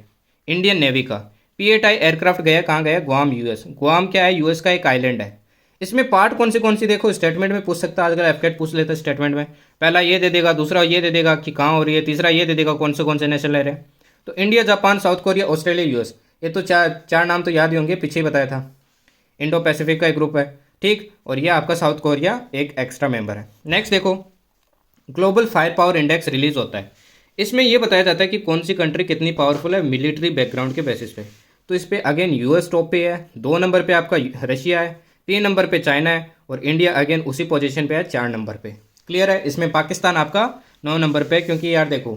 इंडियन नेवी का। P-8I एयरक्राफ्ट गया, कहाँ गया? Guam, US. गुआम क्या है? यूएस का एक आइलैंड है। इसमें पार्ट कौन सी देखो स्टेटमेंट में पूछ सकता है, आजकल एफकेट पूछ लेता है स्टेटमेंट में। पहला ये दे देगा, दूसरा ये दे देगा कि कहाँ हो रही है, तीसरा ये दे देगा कौन से नेशनल ले रहे हैं। तो India, Japan, south Korea, Australia, US, ये तो चार नाम तो याद ही होंगे, पीछे ही बताया था। इंडो पैसिफिक का एक ग्रुप है, ठीक। और ये आपका साउथ कोरिया एक एक्स्ट्रा मेंबर है। नेक्स्ट देखो, global fire power index release होता है। इसमें यह बताया जाता है कि कौन सी कंट्री कितनी पावरफुल है मिलिट्री बैकग्राउंड के बेसिस पे। तो इस पे अगेन यूएस टॉप पे है, 2 नंबर पे आपका रशिया है, 3 नंबर पे चाइना है, और इंडिया अगेन उसी पोजीशन पे है 4 नंबर पे। क्लियर है? इसमें पाकिस्तान आपका 9 नंबर पे, क्योंकि यार देखो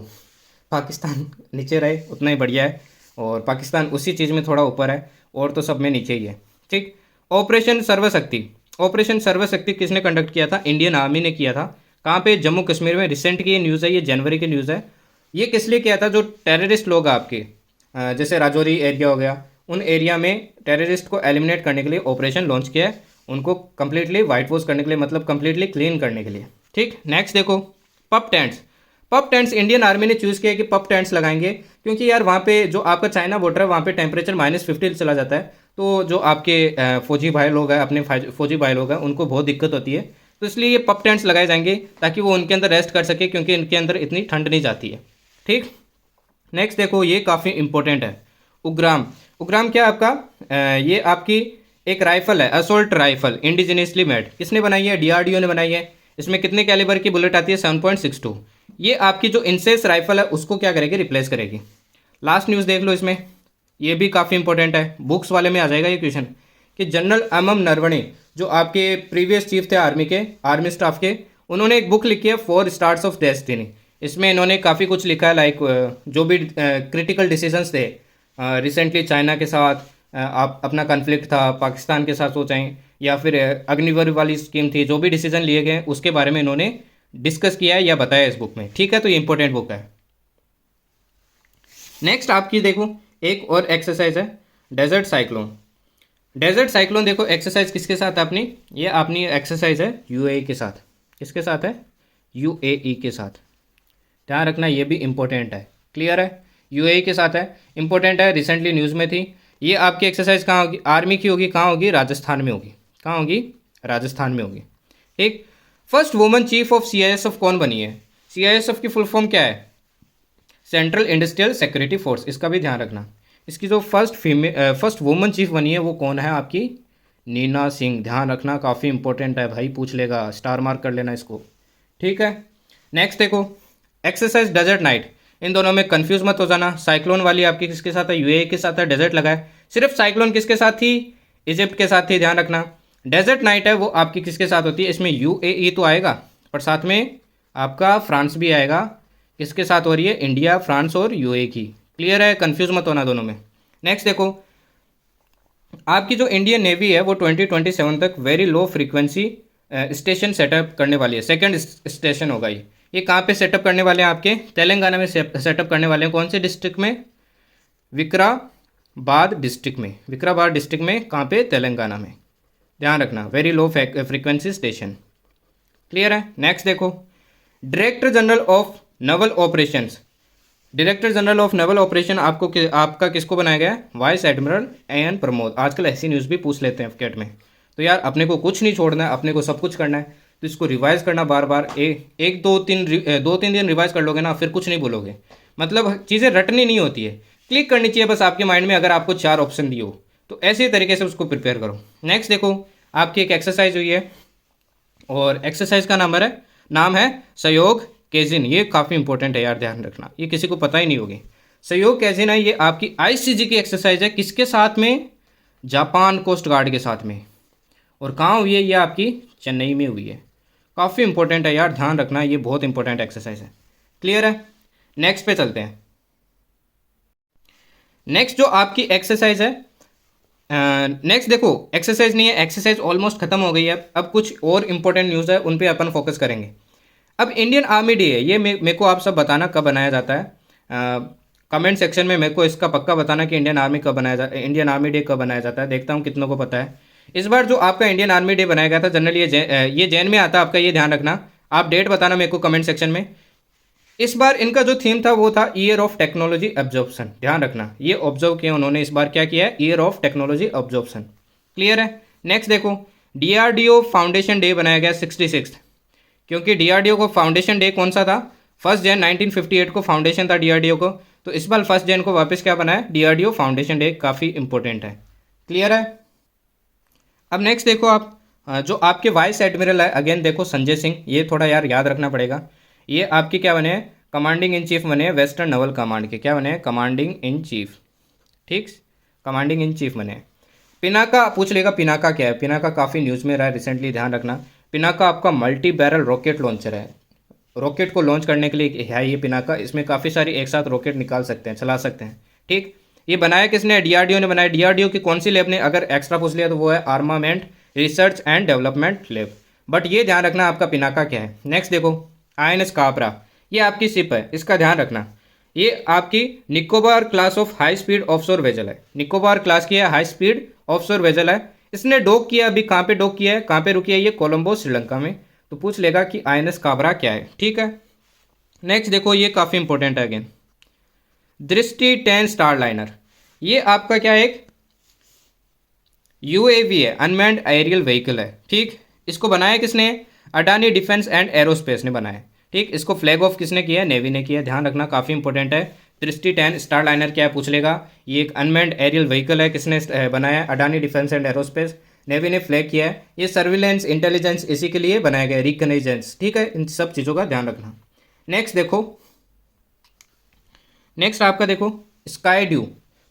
पाकिस्तान नीचे रहे उतना ही बढ़िया है, और पाकिस्तान उसी चीज़ में थोड़ा ऊपर है, और तो सब में नीचे ही है, ठीक। ऑपरेशन सर्वशक्ति, ऑपरेशन सर्वशक्ति किसने कंडक्ट किया था? इंडियन आर्मी ने किया था। कहाँ पे? जम्मू कश्मीर में। रिसेंट की ये न्यूज़ है, ये जनवरी की न्यूज़ है। ये किस लिए किया था? जो टेररिस्ट लोग आपके जैसे राजौरी एरिया हो गया, उन एरिया में टेररिस्ट को एलिमिनेट करने के लिए ऑपरेशन लॉन्च किया है, उनको कंप्लीटली वाइट वॉश करने के लिए, मतलब कंप्लीटली क्लीन करने के लिए, ठीक। नेक्स्ट देखो, पप टेंट्स। पप टेंट्स इंडियन आर्मी ने चूज़ किया कि पप टेंट्स लगाएंगे, क्योंकि यार वहाँ पे जो आपका चाइना बॉर्डर है वहाँ पे टेम्परेचर -50 चला जाता है। तो जो आपके फौजी भाई लोग हैं, अपने फौजी भाई लोग हैं, उनको बहुत दिक्कत होती है। तो इसलिए ये पप टेंट्स लगाए जाएंगे ताकि वो उनके अंदर रेस्ट कर सके, क्योंकि इनके अंदर इतनी ठंड नहीं जाती है, ठीक। नेक्स्ट देखो, ये काफ़ी इंपॉर्टेंट है, उग्राम। उग्राम क्या आपका? ये आपकी एक राइफल है, असोल्ट राइफल, इंडिजिनियसली मेड। किसने बनाई है? डीआरडीओ ने बनाई है। इसमें कितने कैलिबर की बुलेट आती है? 7.62। ये आपकी जो इंसेस राइफल है उसको क्या करेगी? रिप्लेस करेगी। लास्ट न्यूज़ देख लो इसमें, ये भी काफ़ी इंपॉर्टेंट है, बुक्स वाले में आ जाएगा ये क्वेश्चन, कि जनरल एम नरवणे जो आपके प्रीवियस चीफ थे आर्मी स्टाफ के, उन्होंने एक बुक लिखी है 4 स्टार्स ऑफ डेस्टिनी। इसमें इन्होंने काफ़ी कुछ लिखा है, लाइक जो भी क्रिटिकल डिसीजंस थे रिसेंटली चाइना के साथ, आप अपना कन्फ्लिक्ट था पाकिस्तान के साथ, सोचें, या फिर अग्निवीर वाली स्कीम थी, जो भी डिसीजन लिए गए उसके बारे में इन्होंने डिस्कस किया है या बताया इस बुक में, ठीक है। तो ये इंपॉर्टेंट बुक है। नेक्स्ट आपकी देखो एक और एक्सरसाइज है, डेजर्ट साइक्लोन। डेजर्ट साइक्लोन देखो एक्सरसाइज किसके साथ है अपनी? ये अपनी एक्सरसाइज है यूएई के साथ। किसके साथ है? यूएई के साथ। ध्यान रखना, ये भी इंपॉर्टेंट है। क्लियर है? यूएई के साथ है, इंपॉर्टेंट है, रिसेंटली न्यूज़ में थी। ये आपकी एक्सरसाइज कहाँ होगी? आर्मी की होगी। कहाँ होगी? राजस्थान में होगी। कहाँ होगी? राजस्थान में होगी, ठीक। First woman chief of CISF कौन बनी है? सीआईएसएफ की फुल फॉर्म क्या है? Central industrial security force. इसका भी ध्यान रखना। इसकी जो फर्स्ट वुमन चीफ बनी है वो कौन है आपकी? नीना सिंह। ध्यान रखना, काफ़ी इंपॉर्टेंट है भाई, पूछ लेगा, स्टार मार्क कर लेना इसको, ठीक है। नेक्स्ट देखो, एक्सरसाइज डेजर्ट नाइट। इन दोनों में कंफ्यूज मत हो जाना। साइक्लोन वाली आपकी किसके साथ है? यूएई के साथ है, डेजर्ट लगा है। सिर्फ साइक्लोन किसके साथ थी? इजिप्ट के साथ थी, ध्यान रखना। डेजर्ट नाइट है वो आपकी किसके साथ होती है? इसमें यूएई तो आएगा, पर साथ में आपका फ्रांस भी आएगा। किसके साथ हो रही है? इंडिया, फ्रांस और यूएई की। क्लियर है? कंफ्यूज मत होना दोनों में। नेक्स्ट देखो, आपकी जो इंडियन नेवी है वो 2027 तक very low frequency station setup करने वाली है। सेकंड स्टेशन होगा ये कहाँ पे सेटअप करने वाले हैं? आपके तेलंगाना में सेटअप करने वाले हैं। कौन से डिस्ट्रिक्ट में? विकाराबाद डिस्ट्रिक्ट में। विकाराबाद डिस्ट्रिक्ट में कहाँ पे? तेलंगाना में। ध्यान रखना, very low frequency station. Clear है? नेक्स्ट देखो, director general of naval operations. Director general of naval operation आपका किसको बनाया गया है? Vice admiral N Pramod. आजकल ऐसी न्यूज़ भी पूछ लेते हैं एफकेट में। तो यार अपने को कुछ नहीं छोड़ना है, अपने को सब कुछ करना है। तो इसको रिवाइज करना बार बार, एक दो तीन दिन रिवाइज कर लोगे ना, फिर कुछ नहीं बोलोगे। मतलब चीज़ें रटनी नहीं होती है, क्लिक करनी चाहिए बस आपके माइंड में। अगर आपको 4 ऑप्शन दिए हो तो ऐसे तरीके से उसको प्रिपेयर करो। नेक्स्ट देखो, आपकी एक एक्सरसाइज हुई है, और एक्सरसाइज का नाम है सहयोग केजिन। ये काफ़ी इंपॉर्टेंट है यार, ध्यान रखना, ये किसी को पता ही नहीं होगी। सहयोग केजिन है, ये आपकी आईसीजी की एक्सरसाइज है। किसके साथ में? जापान कोस्ट गार्ड के साथ में। और कहाँ हुई है? ये आपकी चेन्नई में हुई है। काफ़ी इंपॉर्टेंट है यार, ध्यान रखना, ये बहुत इंपॉर्टेंट एक्सरसाइज है। क्लियर है? नेक्स्ट पे चलते हैं। नेक्स्ट जो आपकी एक्सरसाइज है, नेक्स्ट देखो, एक्सरसाइज नहीं है, एक्सरसाइज ऑलमोस्ट खत्म हो गई है। अब कुछ और इंपॉर्टेंट न्यूज़ है, उन पे अपन फोकस करेंगे। अब इंडियन आर्मी डे है, ये मेरे को आप सब बताना कब बनाया जाता है। कमेंट सेक्शन में मेरे को इसका पक्का बताना कि इंडियन आर्मी डे कब बनाया जाता है। देखता हूँ कितनों को पता है। इस बार जो आपका इंडियन आर्मी डे बनाया गया था, जनरली ये जैन में आता है आपका, ये ध्यान रखना। आप डेट बताना मेरे को कमेंट सेक्शन में। इस बार इनका जो थीम था वो था ईयर ऑफ टेक्नोलॉजी एब्जॉर्प्शन। ध्यान रखना, ये ऑब्जर्व किया उन्होंने, इस बार क्या किया है, year of technology absorption. Clear है। नेक्स्ट देखो, डीआरडीओ फाउंडेशन डे बनाया गया 66, क्योंकि डीआरडीओ को फाउंडेशन डे कौन सा था, 1 जन 1958 को फाउंडेशन था डीआरडीओ को, तो इस बार 1 जन को वापस क्या बनाया, डीआरडीओ फाउंडेशन डे, काफ़ी इंपॉर्टेंट है। क्लियर है। अब नेक्स्ट देखो आप, जो आपके वाइस एडमिरल है, अगेन देखो संजय सिंह, ये थोड़ा यार याद रखना पड़ेगा। ये आपके क्या बने हैं, कमांडिंग इन चीफ बने हैं वेस्टर्न नवल कमांड के, क्या बने हैं, कमांडिंग इन चीफ। ठीक, कमांडिंग इन चीफ बने हैं। पिनाका पूछ लेगा, पिनाका क्या है, पिनाका काफ़ी न्यूज़ में रहा है रिसेंटली, ध्यान रखना। पिनाका आपका मल्टी बैरल रॉकेट लॉन्चर है, रॉकेट को लॉन्च करने के लिए है ये पिनाका, इसमें काफ़ी सारी एक साथ रॉकेट निकाल सकते हैं, चला सकते हैं। ठीक, ये बनाया किसने, डीआरडीओ ने बनाया। डीआरडीओ की कौन सी लैब ने, अगर एक्स्ट्रा पूछ लिया तो वो है armament research and development lab, but ये ध्यान रखना आपका पिनाका क्या है। नेक्स्ट देखो, आईएनएस काबरा, ये आपकी शिप है, इसका ध्यान रखना। ये आपकी Nicobar class of high speed offshore vessel है, निकोबार क्लास की है, हाई स्पीड ऑफशोर वेजल है। इसने डॉक किया, अभी कहाँ पे डॉक किया है, कहाँ पे रुकी है, ये कोलंबो श्रीलंका में। तो पूछ लेगा कि आईएनएस काबरा क्या है। ठीक है। नेक्स्ट देखो, ये काफ़ी इंपॉर्टेंट है अगेन, दृष्टि 10 स्टार लाइनर, ये आपका क्या है, एक यूएवी है, अनमैन्ड एरियल व्हीकल है। ठीक, इसको बनाया किसने, अडानी डिफेंस एंड एरोस्पेस ने बनाया। ठीक, इसको फ्लैग ऑफ किसने किया है, नेवी ने किया। ध्यान रखना, काफ़ी इंपॉर्टेंट है। दृष्टि 10 स्टार लाइनर क्या है पूछ लेगा, ये एक अनमैन्ड एरियल व्हीकल है, किसने बनाया, Adani defence and aerospace, navy ने फ्लैग किया है। ये सर्विलेंस इंटेलिजेंस इसी के लिए बनाया गया है, रिकनेजेंस। ठीक है, इन सब चीज़ों का ध्यान रखना। नेक्स्ट देखो, नेक्स्ट आपका देखो स्काई ड्यू,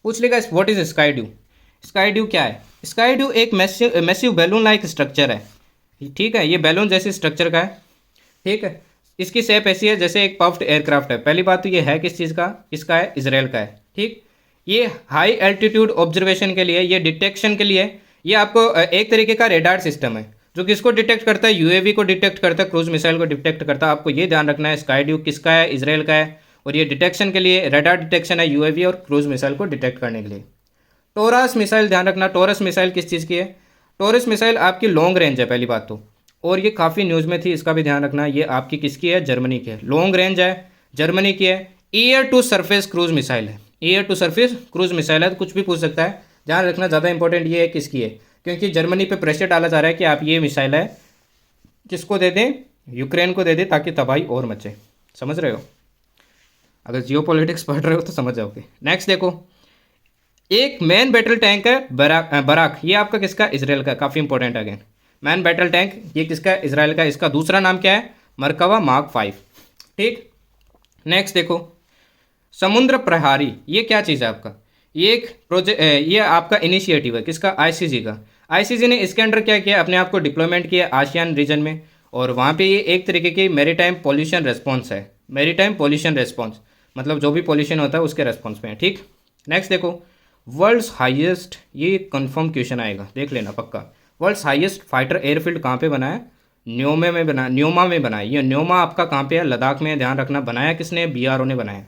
पूछ लेगा what is sky due. Sky due क्या है, स्काई ड्यू एक मैसिव बैलून लाइक स्ट्रक्चर है। ठीक है, ये बैलून जैसे स्ट्रक्चर का है। ठीक है, इसकी शेप ऐसी है जैसे एक पफ्ड एयरक्राफ्ट है। पहली बात तो ये है किस चीज़ का, इसका है इजराइल का है। ठीक, ये हाई एल्टीट्यूड ऑब्जर्वेशन के लिए, ये डिटेक्शन के लिए, ये आपको एक तरीके का रेडार सिस्टम है जो किसको डिटेक्ट करता है, यूएवी को डिटेक्ट करता है, क्रूज मिसाइल को डिटेक्ट करता है। आपको ये ध्यान रखना है, स्काई ड्यू किसका है, इजराइल का है, और ये डिटेक्शन के लिए, रेडार डिटेक्शन है, यूएवी और क्रूज मिसाइल को डिटेक्ट करने के लिए। टोरस मिसाइल, ध्यान रखना, टोरस मिसाइल किस चीज़ की है, टोरस मिसाइल आपकी लॉन्ग रेंज है पहली बात तो, और ये काफ़ी न्यूज़ में थी, इसका भी ध्यान रखना। ये आपकी किसकी है, जर्मनी की है, लॉन्ग रेंज है, जर्मनी की है। Air to surface cruise missile है, air to surface cruise missile है, तो कुछ भी पूछ सकता है। ध्यान रखना, ज़्यादा इंपॉर्टेंट ये है किसकी है, क्योंकि जर्मनी पे प्रेशर डाला जा रहा है कि आप ये मिसाइल है किसको दे दें, यूक्रेन को दे दें, ताकि तबाही और मचे। समझ रहे हो, अगर जियोपॉलिटिक्स पढ़ रहे हो तो समझ जाओगे। नेक्स्ट देखो, एक मैन बैटल टैंक है बराक, ये आपका किसका, इजराइल का, काफ़ी important again. Man battle tank ये किसका है, इजराइल का। इसका दूसरा नाम क्या है, मरकवा मार्क 5। ठीक, नेक्स्ट देखो, समुद्र प्रहारी, ये क्या चीज़ है आपका, ये एक प्रोजेक्ट, ये आपका इनिशिएटिव है किसका, आईसीजी का। आईसीजी ने इसके अंडर क्या किया, अपने आप को डिप्लॉयमेंट किया आसियान रीजन में, और वहाँ पे ये एक तरीके की मेरीटाइम पॉल्यूशन रेस्पॉन्स है। मेरीटाइम पॉल्यूशन रेस्पॉन्स मतलब जो भी पॉल्यूशन होता है उसके रेस्पॉन्स में है। ठीक, नेक्स्ट देखो, वर्ल्ड्स हाईएस्ट, ये कंफर्म क्वेश्चन आएगा, देख लेना पक्का। वर्ल्ड्स हाईएस्ट फाइटर एयरफील्ड कहाँ पे बना है, न्योमा में बना, न्योमा में बना है। ये न्योमा आपका कहाँ पे है, लद्दाख में, ध्यान रखना। बनाया किसने, बीआरओ ने बनाया।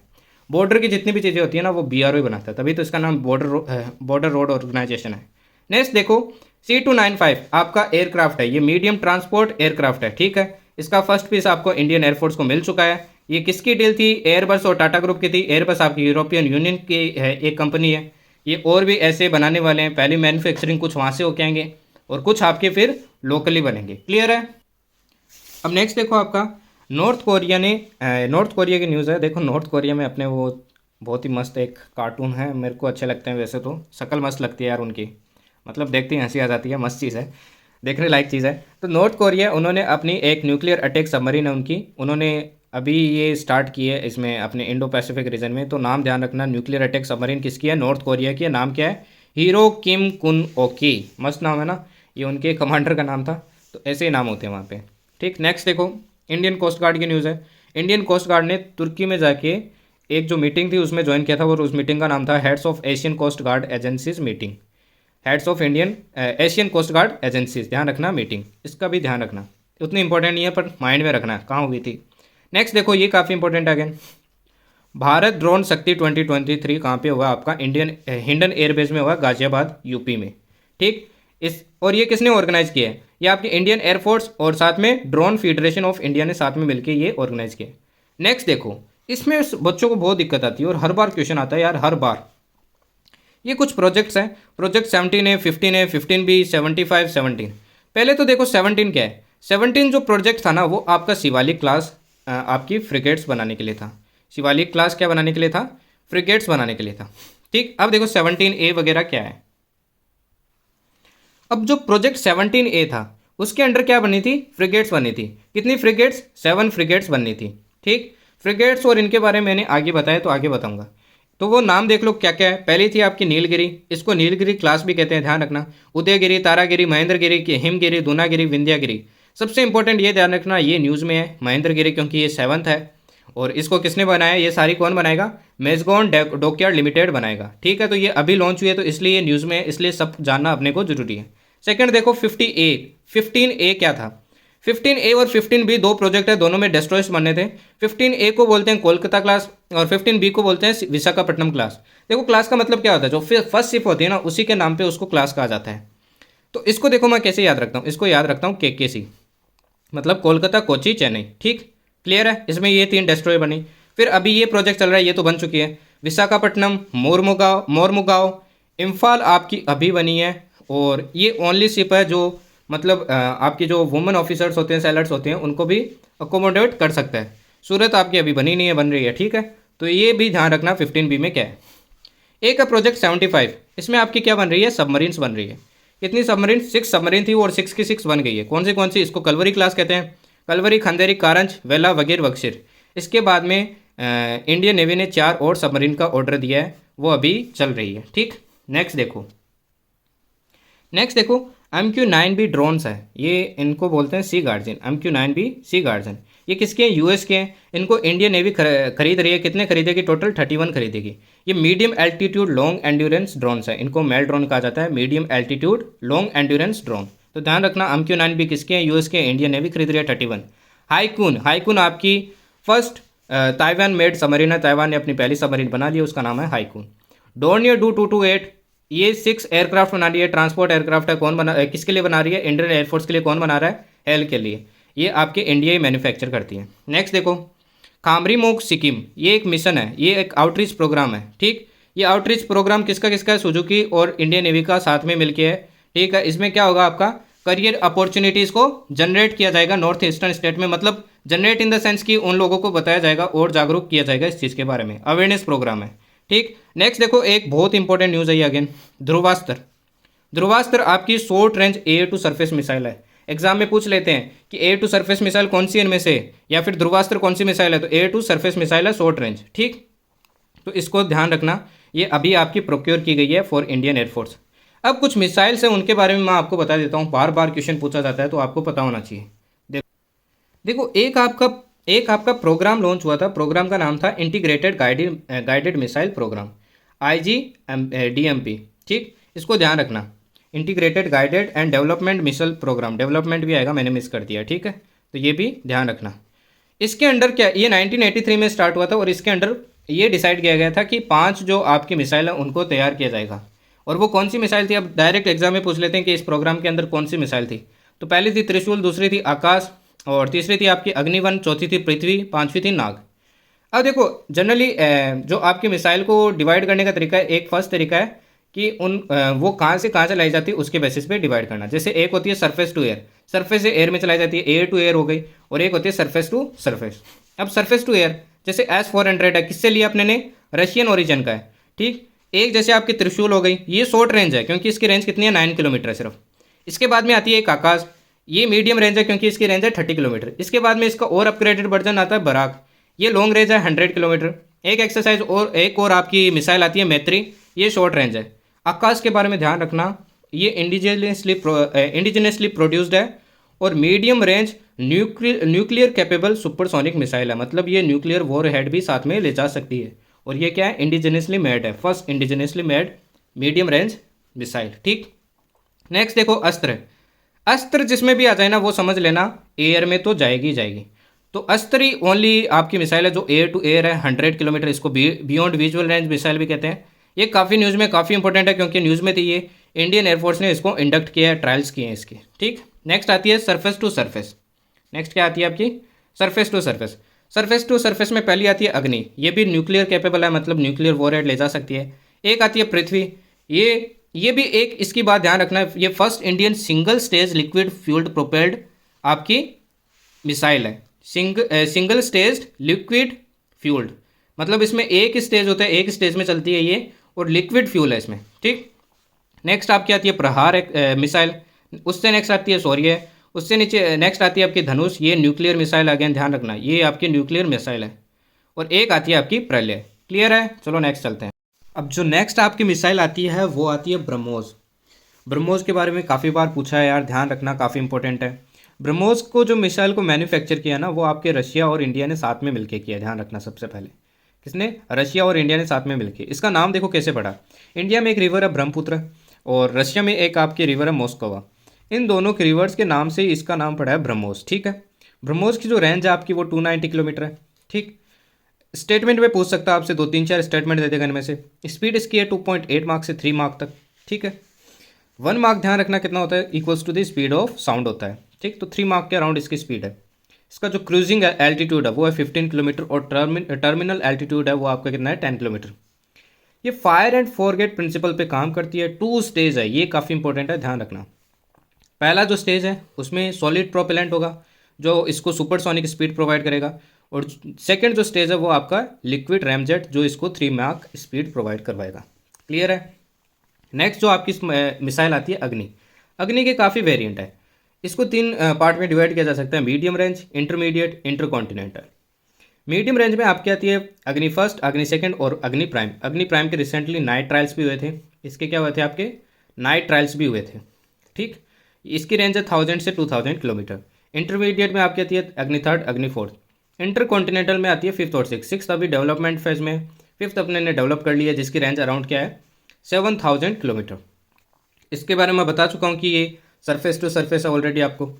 बॉर्डर की जितनी भी चीज़ें होती है ना वो बीआरओ ही बनाता है, तभी तो इसका नाम बॉर्डर रोड ऑर्गेनाइजेशन है। नेक्स्ट देखो, C295 आपका एयरक्राफ्ट है, ये मीडियम ट्रांसपोर्ट एयरक्राफ्ट है। ठीक है, इसका फर्स्ट पीस आपको इंडियन एयरफोर्स को मिल चुका है। ये किसकी डील थी, एयरबस और टाटा ग्रुप की थी। एयरबस आपकी यूरोपियन यूनियन की है, एक कंपनी है। ये और भी ऐसे बनाने वाले हैं, पहली मैन्युफैक्चरिंग कुछ वहाँ से होके आएंगे और कुछ आपके फिर लोकली बनेंगे। क्लियर है। अब नेक्स्ट देखो आपका, नॉर्थ कोरिया ने, नॉर्थ कोरिया की न्यूज़ है। देखो नॉर्थ कोरिया में अपने वो बहुत ही मस्त एक कार्टून है, मेरे को अच्छे लगते हैं वैसे तो, शक्ल मस्त लगती है यार उनकी, मतलब देखते ही हंसी आ जाती है, मस्त चीज़ है, देखने लायक चीज़ है। तो नॉर्थ कोरिया उन्होंने अपनी एक न्यूक्लियर अटैक सबमरीन है उनकी, उन्होंने अभी ये स्टार्ट की है इसमें अपने इंडो पैसिफिक रीजन में। तो नाम ध्यान रखना, न्यूक्लियर अटैक सबमरीन किसकी है, नॉर्थ कोरिया की है। नाम क्या है, हीरो किम कुन ओकी, मस्त नाम है ना, ये उनके कमांडर का नाम था। तो ऐसे ही नाम होते हैं वहाँ पे। ठीक, नेक्स्ट देखो, इंडियन कोस्ट गार्ड की न्यूज़ है। इंडियन कोस्ट गार्ड ने तुर्की में जाके एक जो मीटिंग थी उसमें ज्वाइन किया था, और उस मीटिंग का नाम था heads of Asian coast guard agencies meeting, heads of Indian Asian coast guard agencies, ध्यान रखना मीटिंग, इसका भी ध्यान रखना, उतनी इंपॉर्टेंट नहीं है पर माइंड में रखना कहाँ हुई थी। नेक्स्ट देखो, ये काफ़ी इंपॉर्टेंट है अगेन, भारत ड्रोन शक्ति 2023 कहाँ पे हुआ आपका, इंडियन हिंडन एयरबेस में हुआ, गाजियाबाद यूपी में। ठीक, इस और ये किसने ऑर्गेनाइज किया है, ये आपकी इंडियन एयरफोर्स और साथ में ड्रोन फेडरेशन ऑफ इंडिया ने साथ में मिलकर ये ऑर्गेनाइज किया। नेक्स्ट देखो, इसमें बच्चों को बहुत दिक्कत आती है और हर बार क्वेश्चन आता है यार, हर बार। ये कुछ प्रोजेक्ट्स हैं, प्रोजेक्ट 17 है, 15 है, 15B, 75, 17। पहले तो देखो 17 क्या है। 17 जो प्रोजेक्ट था ना, वो आपका शिवालिक क्लास आपकी फ्रिगेट्स बनाने के लिए था। शिवालिक क्लास क्या बनाने के लिए था? फ्रिगेट्स बनाने के लिए था। ठीक, अब देखो 17A वगैरह क्या है। अब जो प्रोजेक्ट 17A था उसके अंडर क्या बनी थी? फ्रिगेट्स बनी थी। कितनी फ्रिगेट्स? 7 फ्रिगेट्स बननी थी। ठीक, फ्रिगेट्स और इनके बारे में मैंने आगे बताया तो आगे बताऊंगा। तो वो नाम देख लो क्या क्या है। पहली थी आपकी नीलगिरी, इसको नीलगिरी क्लास भी कहते हैं, ध्यान रखना। उदयगिरी, तारागिरी, महेंद्रगिरी, हिमगिरी, दूनागिरी, विंध्यागिरी। सबसे इंपॉर्टेंट ये ध्यान रखना, ये न्यूज़ में है महेंद्रगिरी क्योंकि ये 7th है और इसको किसने बनाया? ये सारी कौन बनाएगा? मेजगॉन डॉकयार्ड लिमिटेड बनाएगा। ठीक है, तो ये अभी लॉन्च हुई है तो इसलिए ये न्यूज़ में है, इसलिए सब जानना अपने को जरूरी है। सेकंड देखो 15A क्या था? 15A और 15B दो प्रोजेक्ट है, दोनों में डेस्ट्रॉयर्स बनने थे। 15A को बोलते हैं कोलकाता क्लास और 15B को बोलते हैं विशाखापट्टनम क्लास। देखो क्लास का मतलब क्या होता है? जो फर्स्ट शिप होती है ना, उसी के नाम पे उसको क्लास कहा जाता है। तो इसको देखो मैं कैसे याद रखता हूँ, इसको याद रखता हूँ KKC, मतलब कोलकाता, कोची, चेन्नई। ठीक, क्लियर है? इसमें ये 3 डेस्ट्रॉयर बनी। फिर अभी ये प्रोजेक्ट चल रहा है, ये तो बन चुकी है। विशाखापट्टनम, मोरमुगांव, इम्फाल आपकी अभी बनी है और ये ओनली शिप है जो मतलब आपकी जो वुमेन ऑफिसर्स होते हैं, सैलर्स होते हैं, उनको भी अकोमोडेट कर सकता है। सूरत आपकी अभी बनी नहीं है, बन रही है। ठीक है, तो ये भी ध्यान रखना 15B में क्या है। एक है प्रोजेक्ट 75, इसमें आपकी क्या बन रही है? सबमरीन्स बन रही है। कितनी सबमरीन? 6 सबमरीन थी और 6 की 6 बन गई है। कौन सी? इसको कलवरी क्लास कहते हैं। कलवरी, खंदेरी, कारंज, वेला, वगैर, वक्शिर। इसके बाद में इंडियन नेवी ने 4 और सबमरीन का ऑर्डर दिया है, वो अभी चल रही है। ठीक, नेक्स्ट देखो MQ-9B ड्रोन्स है, ये इनको बोलते हैं सी गार्जियन। MQ-9B सी गार्जियन, ये किसके हैं? US के हैं। इनको इंडियन नेवी खरीद रही है। कितने खरीदेगी? टोटल 31 खरीदेगी। ये medium altitude long endurance drones है, इनको मेल ड्रोन कहा जाता है, medium altitude long endurance drone. तो ध्यान रखना MQ-9B किसके हैं? US के। इंडियन नेवी खरीद रही है 31। हाईकून आपकी फर्स्ट ताइवान मेड सबमरीन है, ताइवान ने अपनी पहली सबमरीन बना ली, उसका नाम है हाईकून। डोर्नियर डू 228, ये 6 एयरक्राफ्ट बना रही है, ट्रांसपोर्ट एयरक्राफ्ट है। किसके लिए बना रही है? इंडियन एयरफोर्स के लिए। कौन बना रहा है? हेल के लिए। ये आपके इंडिया ही मैन्युफैक्चर करती है। नेक्स्ट देखो खामरीमोग सिक्किम, ये एक मिशन है, ये एक आउटरीच प्रोग्राम है। ठीक, ये आउटरीच प्रोग्राम किसका है? सुजुकी और इंडियन नेवी का साथ में मिलकर है। ठीक है, इसमें क्या होगा? आपका करियर अपॉर्चुनिटीज़ को जनरेट किया जाएगा नॉर्थ ईस्टर्न स्टेट में, मतलब जनरेट इन द सेंस कि उन लोगों को बताया जाएगा और जागरूक किया जाएगा इस चीज़ के बारे में, अवेयरनेस प्रोग्राम है। ठीक, नेक्स्ट देखो एक बहुत इंपॉर्टेंट न्यूज़ है ये अगेन, ध्रुवास्त्र आपकी short range air to surface missile है। एग्जाम में पूछ लेते हैं कि एयर टू सरफेस मिसाइल कौन सी इनमें से, या फिर ध्रुवास्त्र कौन सी मिसाइल है, तो एयर टू सरफेस मिसाइल है शॉर्ट रेंज। ठीक, तो इसको ध्यान रखना, ये अभी आपकी प्रोक्योर की गई है फॉर इंडियन एयरफोर्स। अब कुछ मिसाइल्स हैं उनके बारे में मैं आपको बता देता हूँ, बार बार क्वेश्चन पूछा जाता है तो आपको पता होना चाहिए। देखो एक आपका प्रोग्राम लॉन्च हुआ था, प्रोग्राम का नाम था integrated guided missile programme, IGDMP। ठीक, इसको ध्यान रखना, integrated guided and development missile programme, development भी आएगा, मैंने मिस कर दिया। ठीक है, तो ये भी ध्यान रखना। इसके अंडर क्या, ये 1983 में स्टार्ट हुआ था और इसके अंडर ये डिसाइड किया गया था कि 5 जो आपकी मिसाइल है उनको तैयार किया जाएगा। और वो कौन सी मिसाइल थी? अब डायरेक्ट एग्जाम में पूछ लेते हैं कि इस प्रोग्राम के अंदर कौन सी मिसाइल थी। तो पहली थी त्रिशूल, दूसरी थी आकाश, और तीसरी थी आपकी अग्निवन, चौथी थी पृथ्वी, पांचवी थी नाग। अब देखो जनरली जो आपकी मिसाइल को डिवाइड करने का तरीका है, एक फर्स्ट तरीका है कि वो कहाँ से लाई जाती है उसके बेसिस पे डिवाइड करना। जैसे एक होती है सरफेस टू एयर, सरफेस से एयर में चलाई जाती है, एयर टू एयर हो गई, और एक होती है सरफेस टू सरफेस। अब सरफेस टू एयर जैसे S-400 है, किससे लिया अपने ने? रशियन ओरिजिन का है। ठीक, एक जैसे आपकी त्रिशूल हो गई, ये शॉर्ट रेंज है क्योंकि इसकी रेंज कितनी है? 9 किलोमीटर है सिर्फ। इसके बाद में आती है एक आकाश, ये मीडियम रेंज है क्योंकि इसकी रेंज है 30 किलोमीटर। इसके बाद में इसका और अपग्रेडेड वर्जन आता है बराक, ये लॉन्ग रेंज है 100 किलोमीटर। एक एक्सरसाइज और एक और आपकी मिसाइल आती है मैत्री, ये शॉर्ट रेंज है। आकाश के बारे में ध्यान रखना, ये इंडिजिनियसली प्रोड्यूस्ड है और medium range nuclear capable supersonic missile है, मतलब ये न्यूक्लियर वॉर हेड भी साथ में ले जा सकती है। और ये क्या है? इंडिजिनियसली मेड है, first indigenously made medium range missile. ठीक, नेक्स्ट देखो अस्त्र जिसमें भी आ जाए ना वो समझ लेना एयर में तो जाएगी जाएगी। तो अस्त्र ही ओनली आपकी मिसाइल है जो एयर टू एयर है 100 किलोमीटर, इसको बियॉन्ड विजुअल रेंज मिसाइल भी कहते हैं। ये काफ़ी न्यूज़ में काफ़ी इंपॉर्टेंट है क्योंकि न्यूज़ में थी ये, इंडियन एयरफोर्स ने इसको इंडक्ट किया है, ट्रायल्स किए हैं इसके। ठीक, नेक्स्ट आती है सरफेस टू सरफेस। नेक्स्ट क्या आती है आपकी? Surface to surface. Surface to surface में पहली आती है अग्नि, ये भी न्यूक्लियर कैपेबल है, मतलब न्यूक्लियर वॉरहेड ले जा सकती है। एक आती है पृथ्वी, ये भी एक, इसकी बात ध्यान रखना है, ये first Indian single stage liquid fuelled propelled आपकी मिसाइल है। सिंगल स्टेज लिक्विड फ्यूल्ड, मतलब इसमें एक स्टेज होता है, एक स्टेज में चलती है ये, और लिक्विड फ्यूल है इसमें, ठीक। नेक्स्ट आपकी आती है प्रहार मिसाइल, उससे नेक्स्ट आती है शौर्य, उससे नीचे नेक्स्ट आती है आपकी धनुष, ये न्यूक्लियर मिसाइल, अगेन ध्यान रखना ये आपकी न्यूक्लियर मिसाइल है। और एक आती है आपकी प्रलय। क्लियर है, चलो नेक्स्ट चलते हैं। अब जो नेक्स्ट आपकी मिसाइल आती है वो आती है ब्रह्मोस। ब्रह्मोस के बारे में काफ़ी बार पूछा है यार, ध्यान रखना काफ़ी इंपॉर्टेंट है। ब्रह्मोस को जो मिसाइल को मैन्युफैक्चर किया ना, वो आपके रशिया और इंडिया ने साथ में मिलकर किया, ध्यान रखना। सबसे पहले किसने? रशिया और इंडिया ने साथ में मिलकर। इसका नाम देखो कैसे पड़ा। इंडिया में एक रिवर है ब्रह्मपुत्र, और रशिया में एक आपकी रिवर है मोस्कोवा। इन दोनों के रिवर्स के नाम से ही इसका नाम पड़ा है ब्रह्मोस, ठीक है। ब्रह्मोस की जो रेंज है आपकी वो 290 किलोमीटर है, ठीक। स्टेटमेंट में पूछ सकता है आपसे, 2-3-4 स्टेटमेंट दे देगा इनमें से। स्पीड इसकी है 2.8 मार्क से 3 मार्क तक, ठीक है। 1 मार्क ध्यान रखना कितना होता है, equals to the speed of sound होता है, ठीक। तो 3 मार्क के अराउंड इसकी स्पीड है। इसका जो क्रूजिंग एल्टीट्यूड है वो है 15 किलोमीटर, और टर्मिनल एल्टीट्यूड है वो आपका कितना है, 10 किलोमीटर। ये फायर एंड फॉरगेट प्रिंसिपल पे काम करती है। 2 स्टेज है, ये काफ़ी इंपॉर्टेंट है, ध्यान रखना। पहला जो स्टेज है उसमें सॉलिड प्रोपेलेंट होगा जो इसको सुपरसोनिक स्पीड प्रोवाइड करेगा, और सेकंड जो स्टेज है वो आपका लिक्विड रैमजेट जो इसको 3 मार्क स्पीड प्रोवाइड करवाएगा। क्लियर है। नेक्स्ट जो आपकी मिसाइल आती है अग्नि। अग्नि के काफ़ी वेरिएंट है, इसको 3 पार्ट में डिवाइड किया जा सकता है, medium range, intermediate, intercontinental. Medium range में आपकी आती है अग्नि फर्स्ट, अग्नि सेकंड और अग्नि प्राइम। अग्नि प्राइम के रिसेंटली नाइट ट्रायल्स भी हुए थे, इसके क्या हुए थे आपके नाइट ट्रायल्स भी हुए थे, ठीक। इसकी रेंज है 1000 से 2000 किलोमीटर। इंटरमीडिएट में आपकी आती है अग्नि थर्ड, अग्नि फोर्थ। इंटरकॉन्टिनेंटल में आती है 5th और 6th अभी डेवलपमेंट फेज में। 5th अपने ने डेवलप कर लिया, जिसकी रेंज अराउंड क्या है 7000 किलोमीटर। इसके बारे में बता चुका हूँ कि ये सरफेस टू सरफेस है ऑलरेडी आपको।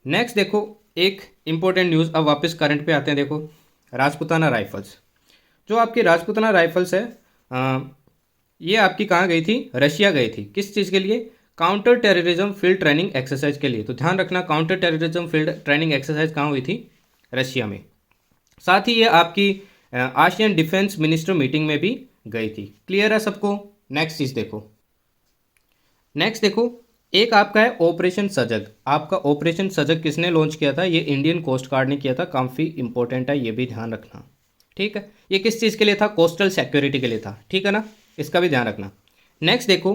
नेक्स्ट देखो एक इंपॉर्टेंट न्यूज़, अब वापस करंट पे आते हैं। देखो राजपूताना राइफल्स, जो आपकी राजपूताना राइफल्स है ये आपकी कहाँ गई थी, रशिया गई थी। किस चीज़ के लिए? Counter terrorism field training exercise के लिए। तो ध्यान रखना counter terrorism field training exercise कहाँ हुई थी, रशिया में। साथ ही ये आपकी आसियान डिफेंस मिनिस्टर मीटिंग में भी गई थी। क्लियर है सबको। नेक्स्ट चीज़ देखो, नेक्स्ट देखो एक आपका है ऑपरेशन सजग। आपका ऑपरेशन सजग किसने लॉन्च किया था? ये इंडियन कोस्ट गार्ड ने किया था। काफ़ी इंपॉर्टेंट है, ये भी ध्यान रखना, ठीक है। ये किस चीज़ के लिए था? कोस्टल सिक्योरिटी के लिए था, ठीक है ना, इसका भी ध्यान रखना। नेक्स्ट देखो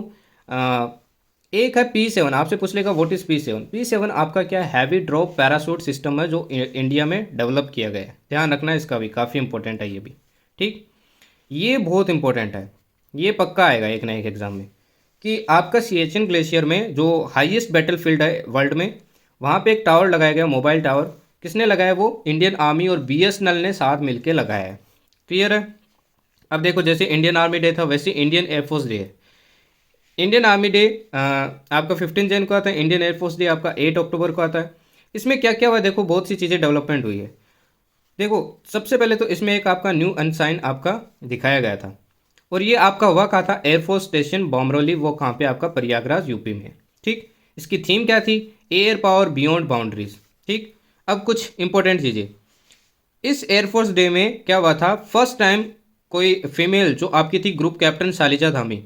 एक है P7। आपसे पूछ लेगा व्हाट इज़ P7। P7 आपका क्या हैवी ड्रॉप पैराशूट सिस्टम है जो इंडिया में डेवलप किया गया है। ध्यान रखना इसका भी, काफ़ी इंपॉर्टेंट है ये भी, ठीक। ये बहुत इंपॉर्टेंट है, ये पक्का आएगा एक ना एक एग्जाम में, कि आपका सिएचिन ग्लेशियर में जो हाईएस्ट बैटलफील्ड है वर्ल्ड में, वहाँ पे एक टावर लगाया गया, मोबाइल टावर। किसने लगाया? वो इंडियन आर्मी और BSNL ने साथ मिलके लगाया है। क्लियर है। अब देखो जैसे इंडियन आर्मी डे था वैसे इंडियन एयरफोर्स डे है। इंडियन आर्मी डे आपका 15 जन को आता है, इंडियन एयरफोर्स डे आपका 8 अक्टूबर को आता है। इसमें क्या क्या हुआ देखो, बहुत सी चीज़ें डेवलपमेंट हुई है। देखो सबसे पहले तो इसमें एक आपका न्यू अनसाइन आपका दिखाया गया था, और ये आपका हुआ कहा था एयरफोर्स स्टेशन बॉमरोली, वो कहाँ पे आपका प्रयागराज यूपी में, ठीक। इसकी थीम क्या थी? एयर पावर बियॉन्ड बाउंड्रीज, ठीक। अब कुछ इंपॉर्टेंट चीज़ें, इस एयरफोर्स डे में क्या हुआ था, फर्स्ट टाइम कोई फीमेल जो आपकी थी ग्रुप कैप्टन शालिजा धामी,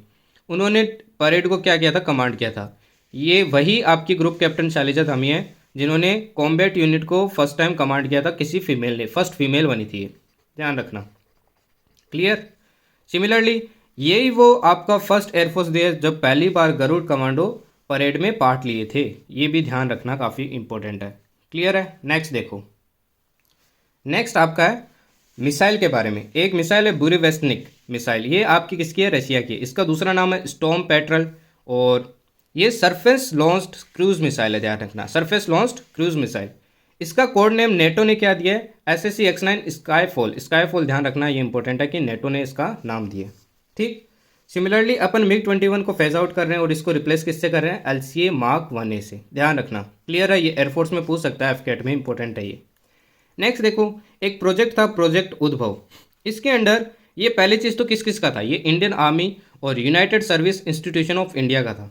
उन्होंने परेड को क्या किया था, कमांड किया था। ये वही आपकी ग्रुप कैप्टन शालिजा धामी है जिन्होंने कॉम्बैट यूनिट को फर्स्ट टाइम कमांड किया था, किसी फीमेल ने, फर्स्ट फीमेल बनी थी ये, ध्यान रखना। क्लियर। सिमिलरली यही वो आपका फर्स्ट एयरफोर्स डे है जब पहली बार गरुड़ कमांडो परेड में पार्ट लिए थे। ये भी ध्यान रखना, काफ़ी इंपॉर्टेंट है। क्लियर है। नेक्स्ट देखो, नेक्स्ट आपका है मिसाइल के बारे में। एक मिसाइल है बुरेवेस्टनिक मिसाइल, ये आपकी किसकी है? रशिया की। इसका दूसरा नाम है स्टॉर्म पेट्रल, और ये सरफेस लॉन्च्ड क्रूज मिसाइल है, ध्यान रखना, सरफेस लॉन्च्ड क्रूज मिसाइल। इसका कोड नेम नेटो ने क्या दिया है? SSC-X9 Skyfall. स्काईफॉल ध्यान रखना, ये इंपॉर्टेंट है कि नेटो ने इसका नाम दिया, ठीक। सिमिलरली अपन MiG-21 को फेज आउट कर रहे हैं और इसको रिप्लेस किससे कर रहे हैं? LCA Mark 1A से, ध्यान रखना। क्लियर है, ये एयरफोर्स में पूछ सकता है, FCAT में इंपॉर्टेंट है ये। नेक्स्ट देखो एक प्रोजेक्ट था, प्रोजेक्ट उद्भव। इसके अंडर ये पहली चीज़ तो किस किस का था? ये इंडियन आर्मी और United service institution of India का था।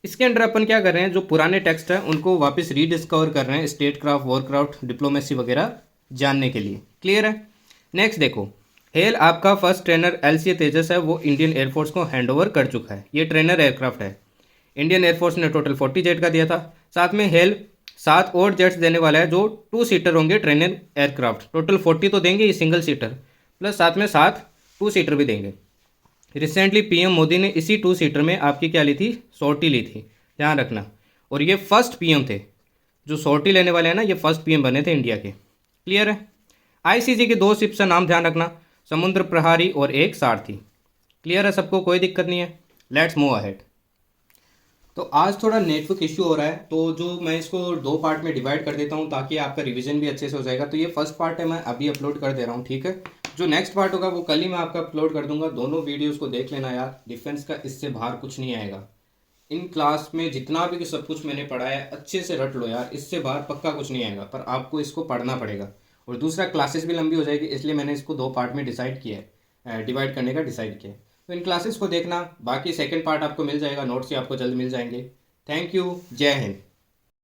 इसके अंडर अपन क्या कर रहे हैं, जो पुराने टेक्स्ट हैं उनको वापस रीडिस्कवर कर रहे हैं, state craft, war craft, diplomacy वगैरह जानने के लिए। क्लियर है। नेक्स्ट देखो, हेल आपका फर्स्ट ट्रेनर LCA तेजस है, वो इंडियन एयरफोर्स को हैंडओवर कर चुका है। ये ट्रेनर एयरक्राफ्ट है। इंडियन एयरफोर्स ने टोटल 40 जेट का दिया था। साथ में हेल 7 और जेट्स देने वाला है जो 2 सीटर होंगे ट्रेनर एयरक्राफ्ट। टोटल 40 तो देंगे ये सिंगल सीटर, प्लस साथ में 7 2 सीटर भी देंगे। रिसेंटली PM मोदी ने इसी 2 सीटर में आपकी क्या ली थी, सॉर्टी ली थी, ध्यान रखना। और ये फर्स्ट PM थे जो सॉर्टी लेने वाले हैं ना, ये फर्स्ट PM बने थे इंडिया के। क्लियर है। ICG के 2 शिप्स का नाम ध्यान रखना, समुद्र प्रहारी और एक सारथी। क्लियर है सबको, कोई दिक्कत नहीं है। Let's move ahead. तो आज थोड़ा नेटवर्क इश्यू हो रहा है, तो जो मैं इसको 2 पार्ट में डिवाइड कर देता हूँ ताकि आपका रिवीजन भी अच्छे से हो जाएगा। तो ये फर्स्ट पार्ट है, मैं अभी अपलोड कर दे रहा हूँ, ठीक है। जो नेक्स्ट पार्ट होगा वो कल ही मैं आपका अपलोड कर दूंगा। दोनों वीडियोस को देख लेना यार, डिफेंस का इससे बाहर कुछ नहीं आएगा। इन क्लास में जितना भी सब कुछ मैंने पढ़ा है अच्छे से रट लो यार, इससे बाहर पक्का कुछ नहीं आएगा, पर आपको इसको पढ़ना पड़ेगा। और दूसरा, क्लासेस भी लंबी हो जाएगी, इसलिए मैंने इसको 2 पार्ट में डिसाइड किया है, डिवाइड करने का डिसाइड किया है। तो इन क्लासेस को देखना, बाकी सेकंड पार्ट आपको मिल जाएगा, नोट्स ही आपको जल्द मिल जाएंगे। थैंक यू, जय हिंद।